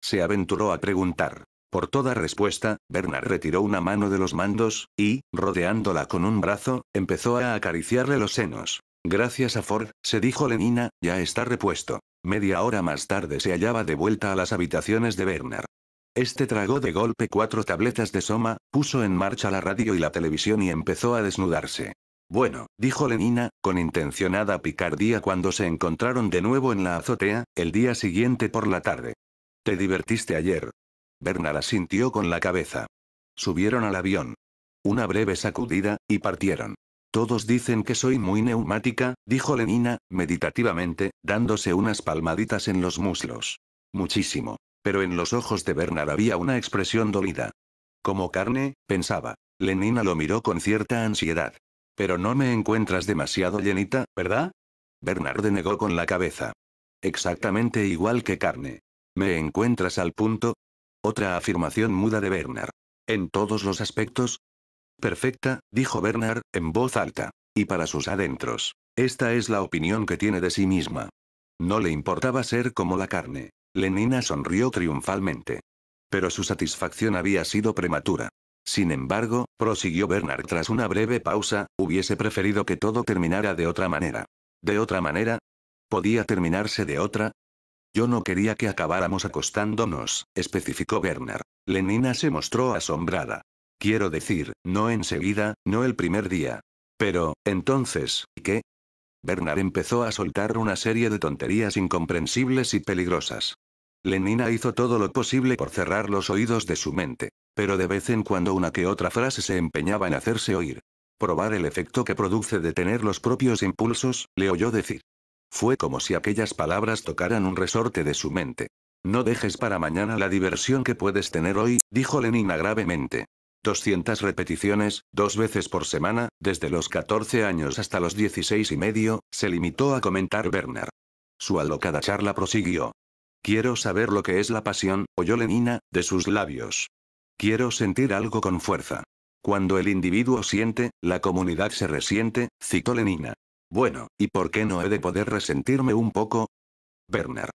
Se aventuró a preguntar. Por toda respuesta, Bernard retiró una mano de los mandos, y, rodeándola con un brazo, empezó a acariciarle los senos. Gracias a Ford, se dijo Lenina, ya está repuesto. Media hora más tarde se hallaba de vuelta a las habitaciones de Bernard. Este tragó de golpe 4 tabletas de soma, puso en marcha la radio y la televisión y empezó a desnudarse. Bueno, dijo Lenina, con intencionada picardía cuando se encontraron de nuevo en la azotea, el día siguiente por la tarde. ¿Te divertiste ayer? Bernard asintió con la cabeza. Subieron al avión. Una breve sacudida, y partieron. Todos dicen que soy muy neumática, dijo Lenina, meditativamente, dándose unas palmaditas en los muslos. Muchísimo. Pero en los ojos de Bernard había una expresión dolida. Como carne, pensaba. Lenina lo miró con cierta ansiedad. Pero no me encuentras demasiado llenita, ¿verdad? Bernard negó con la cabeza. Exactamente igual que carne. ¿Me encuentras al punto? Otra afirmación muda de Bernard. ¿En todos los aspectos? Perfecta, dijo Bernard, en voz alta. Y para sus adentros. Esta es la opinión que tiene de sí misma. No le importaba ser como la carne. Lenina sonrió triunfalmente. Pero su satisfacción había sido prematura. Sin embargo, prosiguió Bernard tras una breve pausa, hubiese preferido que todo terminara de otra manera. ¿De otra manera? ¿Podía terminarse de otra? Yo no quería que acabáramos acostándonos, especificó Bernard. Lenina se mostró asombrada. Quiero decir, no enseguida, no el primer día. Pero, entonces, ¿qué? Bernard empezó a soltar una serie de tonterías incomprensibles y peligrosas. Lenina hizo todo lo posible por cerrar los oídos de su mente. Pero de vez en cuando una que otra frase se empeñaba en hacerse oír. Probar el efecto que produce detener los propios impulsos, le oyó decir. Fue como si aquellas palabras tocaran un resorte de su mente. No dejes para mañana la diversión que puedes tener hoy, dijo Lenina gravemente. 200 repeticiones, 2 veces por semana, desde los 14 años hasta los 16 y medio, se limitó a comentar Bernard. Su alocada charla prosiguió. Quiero saber lo que es la pasión, oyó Lenina, de sus labios. Quiero sentir algo con fuerza. Cuando el individuo siente, la comunidad se resiente, citó Lenina. Bueno, ¿y por qué no he de poder resentirme un poco? Bernard.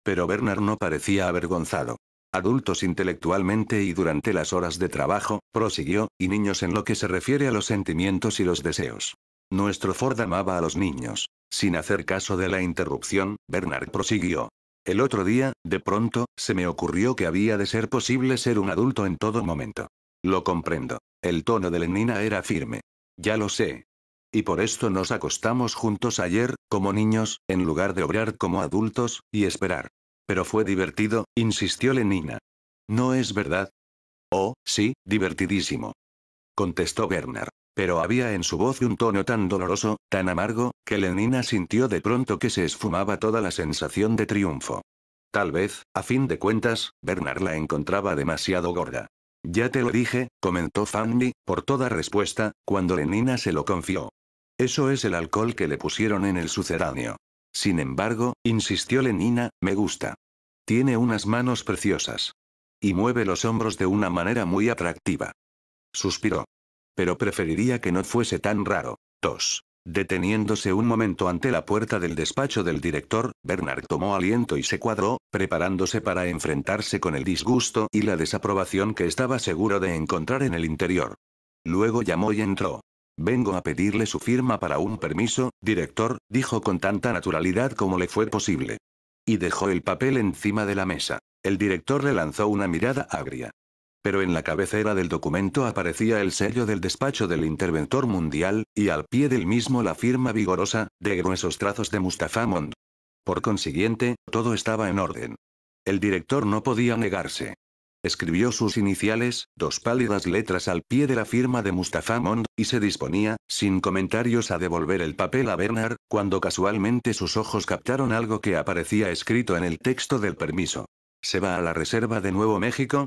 Pero Bernard no parecía avergonzado. Adultos intelectualmente y durante las horas de trabajo, prosiguió, y niños en lo que se refiere a los sentimientos y los deseos. Nuestro Ford amaba a los niños. Sin hacer caso de la interrupción, Bernard prosiguió. El otro día, de pronto, se me ocurrió que había de ser posible ser un adulto en todo momento. Lo comprendo. El tono de Lenina era firme. Ya lo sé. Y por esto nos acostamos juntos ayer, como niños, en lugar de obrar como adultos, y esperar. Pero fue divertido, insistió Lenina. ¿No es verdad? Oh, sí, divertidísimo. Contestó Bernard. Pero había en su voz un tono tan doloroso, tan amargo, que Lenina sintió de pronto que se esfumaba toda la sensación de triunfo. Tal vez, a fin de cuentas, Bernard la encontraba demasiado gorda. Ya te lo dije, comentó Fanny, por toda respuesta, cuando Lenina se lo confió. Eso es el alcohol que le pusieron en el sucedáneo. Sin embargo, insistió Lenina, me gusta. Tiene unas manos preciosas. Y mueve los hombros de una manera muy atractiva. Suspiró. Pero preferiría que no fuese tan raro. Tos. Deteniéndose un momento ante la puerta del despacho del director, Bernard tomó aliento y se cuadró, preparándose para enfrentarse con el disgusto y la desaprobación que estaba seguro de encontrar en el interior. Luego llamó y entró. Vengo a pedirle su firma para un permiso, director, dijo con tanta naturalidad como le fue posible. Y dejó el papel encima de la mesa. El director le lanzó una mirada agria. Pero en la cabecera del documento aparecía el sello del despacho del interventor mundial, y al pie del mismo la firma vigorosa, de gruesos trazos de Mustafa Mond. Por consiguiente, todo estaba en orden. El director no podía negarse. Escribió sus iniciales, 2 pálidas letras al pie de la firma de Mustafa Mond, y se disponía, sin comentarios, a devolver el papel a Bernard, cuando casualmente sus ojos captaron algo que aparecía escrito en el texto del permiso. ¿Se va a la reserva de Nuevo México?,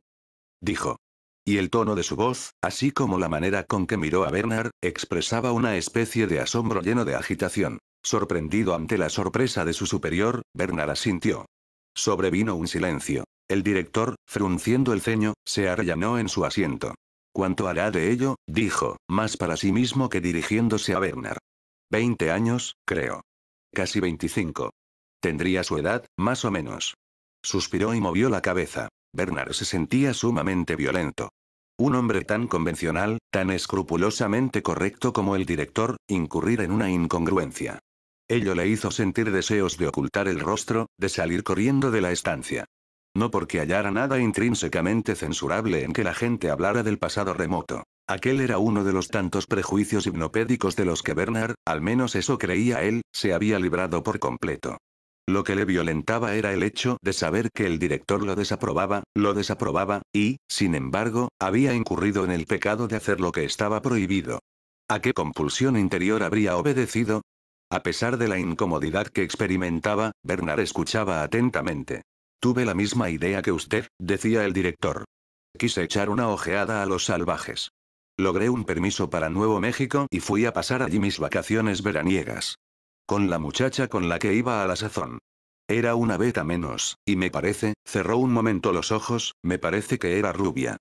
dijo. Y el tono de su voz, así como la manera con que miró a Bernard, expresaba una especie de asombro lleno de agitación. Sorprendido ante la sorpresa de su superior, Bernard asintió. Sobrevino un silencio. El director, frunciendo el ceño, se arrellanó en su asiento. ¿Cuánto hará de ello?, dijo, más para sí mismo que dirigiéndose a Bernard. 20 años, creo. Casi 25. Tendría su edad, más o menos. Suspiró y movió la cabeza. Bernard se sentía sumamente violento. Un hombre tan convencional, tan escrupulosamente correcto como el director, incurrir en una incongruencia. Ello le hizo sentir deseos de ocultar el rostro, de salir corriendo de la estancia. No porque hallara nada intrínsecamente censurable en que la gente hablara del pasado remoto. Aquel era uno de los tantos prejuicios hipnopédicos de los que Bernard, al menos eso creía él, se había librado por completo. Lo que le violentaba era el hecho de saber que el director lo desaprovaba, y, sin embargo, había incurrido en el pecado de hacer lo que estaba prohibido. ¿A qué compulsión interior habría obedecido? A pesar de la incomodidad que experimentaba, Bernard escuchaba atentamente. Tuve la misma idea que usted, decía el director. Quise echar una ojeada a los salvajes. Logré un permiso para Nuevo México y fui a pasar allí mis vacaciones veraniegas. Con la muchacha con la que iba a la sazón. Era una beta menos, y me parece, cerró un momento los ojos, me parece que era rubia.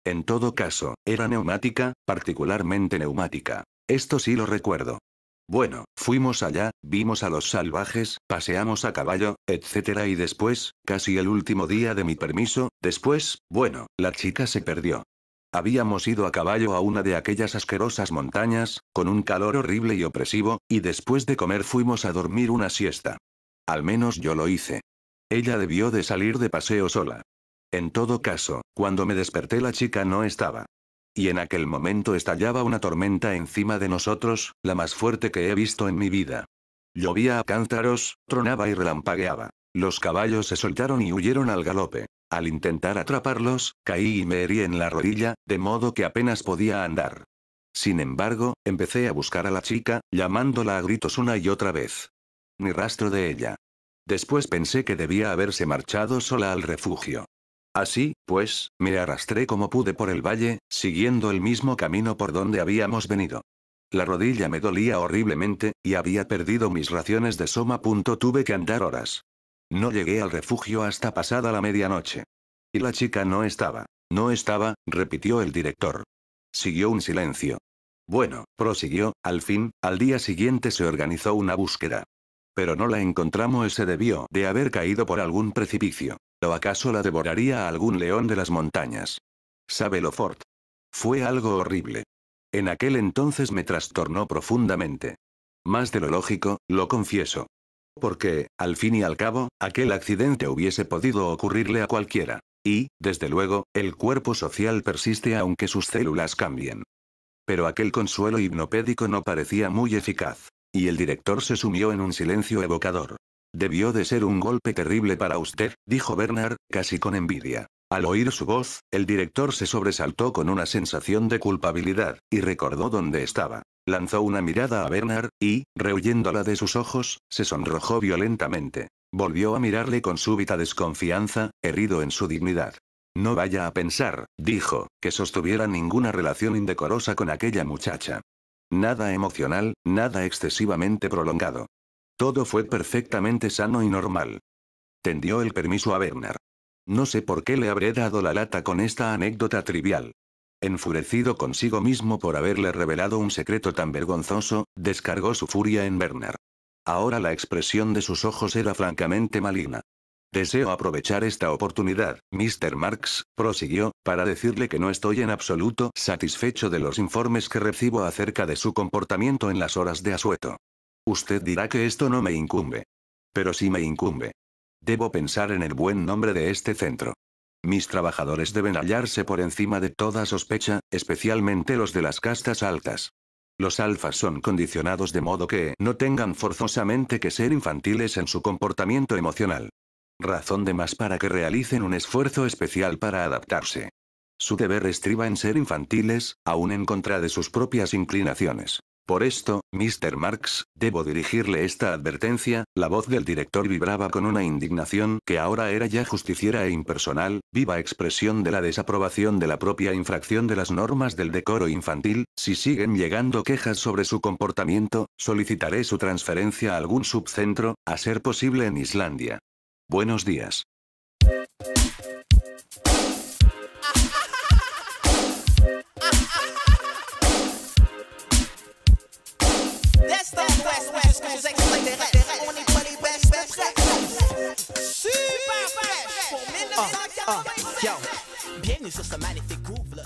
En todo caso, era neumática, particularmente neumática. Esto sí lo recuerdo. Bueno, fuimos allá, vimos a los salvajes, paseamos a caballo, etc. Y después, casi el último día de mi permiso, bueno, la chica se perdió. Habíamos ido a caballo a una de aquellas asquerosas montañas, con un calor horrible y opresivo, y después de comer fuimos a dormir una siesta. Al menos yo lo hice. Ella debió de salir de paseo sola. En todo caso, cuando me desperté la chica no estaba. Y en aquel momento estallaba una tormenta encima de nosotros, la más fuerte que he visto en mi vida. Llovía a cántaros, tronaba y relampagueaba. Los caballos se soltaron y huyeron al galope. Al intentar atraparlos, caí y me herí en la rodilla, de modo que apenas podía andar. Sin embargo, empecé a buscar a la chica, llamándola a gritos una y otra vez. Ni rastro de ella. Después pensé que debía haberse marchado sola al refugio. Así, pues, me arrastré como pude por el valle, siguiendo el mismo camino por donde habíamos venido. La rodilla me dolía horriblemente, y había perdido mis raciones de soma. Tuve que andar horas. No llegué al refugio hasta pasada la medianoche. Y la chica no estaba. No estaba, repitió el director. Siguió un silencio. Bueno, prosiguió, al fin, al día siguiente se organizó una búsqueda. Pero no la encontramos. Se debió de haber caído por algún precipicio. ¿O acaso la devoraría a algún león de las montañas? Sábelo, Ford. Fue algo horrible. En aquel entonces me trastornó profundamente. Más de lo lógico, lo confieso. Porque, al fin y al cabo, aquel accidente hubiese podido ocurrirle a cualquiera. Y, desde luego, el cuerpo social persiste aunque sus células cambien. Pero aquel consuelo hipnopédico no parecía muy eficaz. Y el director se sumió en un silencio evocador. Debió de ser un golpe terrible para usted, dijo Bernard, casi con envidia. Al oír su voz, el director se sobresaltó con una sensación de culpabilidad, y recordó dónde estaba. Lanzó una mirada a Bernard, y, rehuyéndola de sus ojos, se sonrojó violentamente. Volvió a mirarle con súbita desconfianza, herido en su dignidad. No vaya a pensar, dijo, que sostuviera ninguna relación indecorosa con aquella muchacha. Nada emocional, nada excesivamente prolongado. Todo fue perfectamente sano y normal. Tendió el permiso a Bernard. No sé por qué le habré dado la lata con esta anécdota trivial. Enfurecido consigo mismo por haberle revelado un secreto tan vergonzoso, descargó su furia en Bernard. Ahora la expresión de sus ojos era francamente maligna. Deseo aprovechar esta oportunidad, Mr. Marks, prosiguió, para decirle que no estoy en absoluto satisfecho de los informes que recibo acerca de su comportamiento en las horas de asueto. Usted dirá que esto no me incumbe. Pero sí me incumbe. Debo pensar en el buen nombre de este centro. Mis trabajadores deben hallarse por encima de toda sospecha, especialmente los de las castas altas. Los alfas son condicionados de modo que no tengan forzosamente que ser infantiles en su comportamiento emocional. Razón de más para que realicen un esfuerzo especial para adaptarse. Su deber estriba en ser infantiles, aun en contra de sus propias inclinaciones. Por esto, Mr. Marks, debo dirigirle esta advertencia. La voz del director vibraba con una indignación que ahora era ya justiciera e impersonal, viva expresión de la desaprobación de la propia infracción de las normas del decoro infantil. Si siguen llegando quejas sobre su comportamiento, solicitaré su transferencia a algún subcentro, a ser posible en Islandia. Buenos días. Yo, bienvenue sur ce magnifique groove là.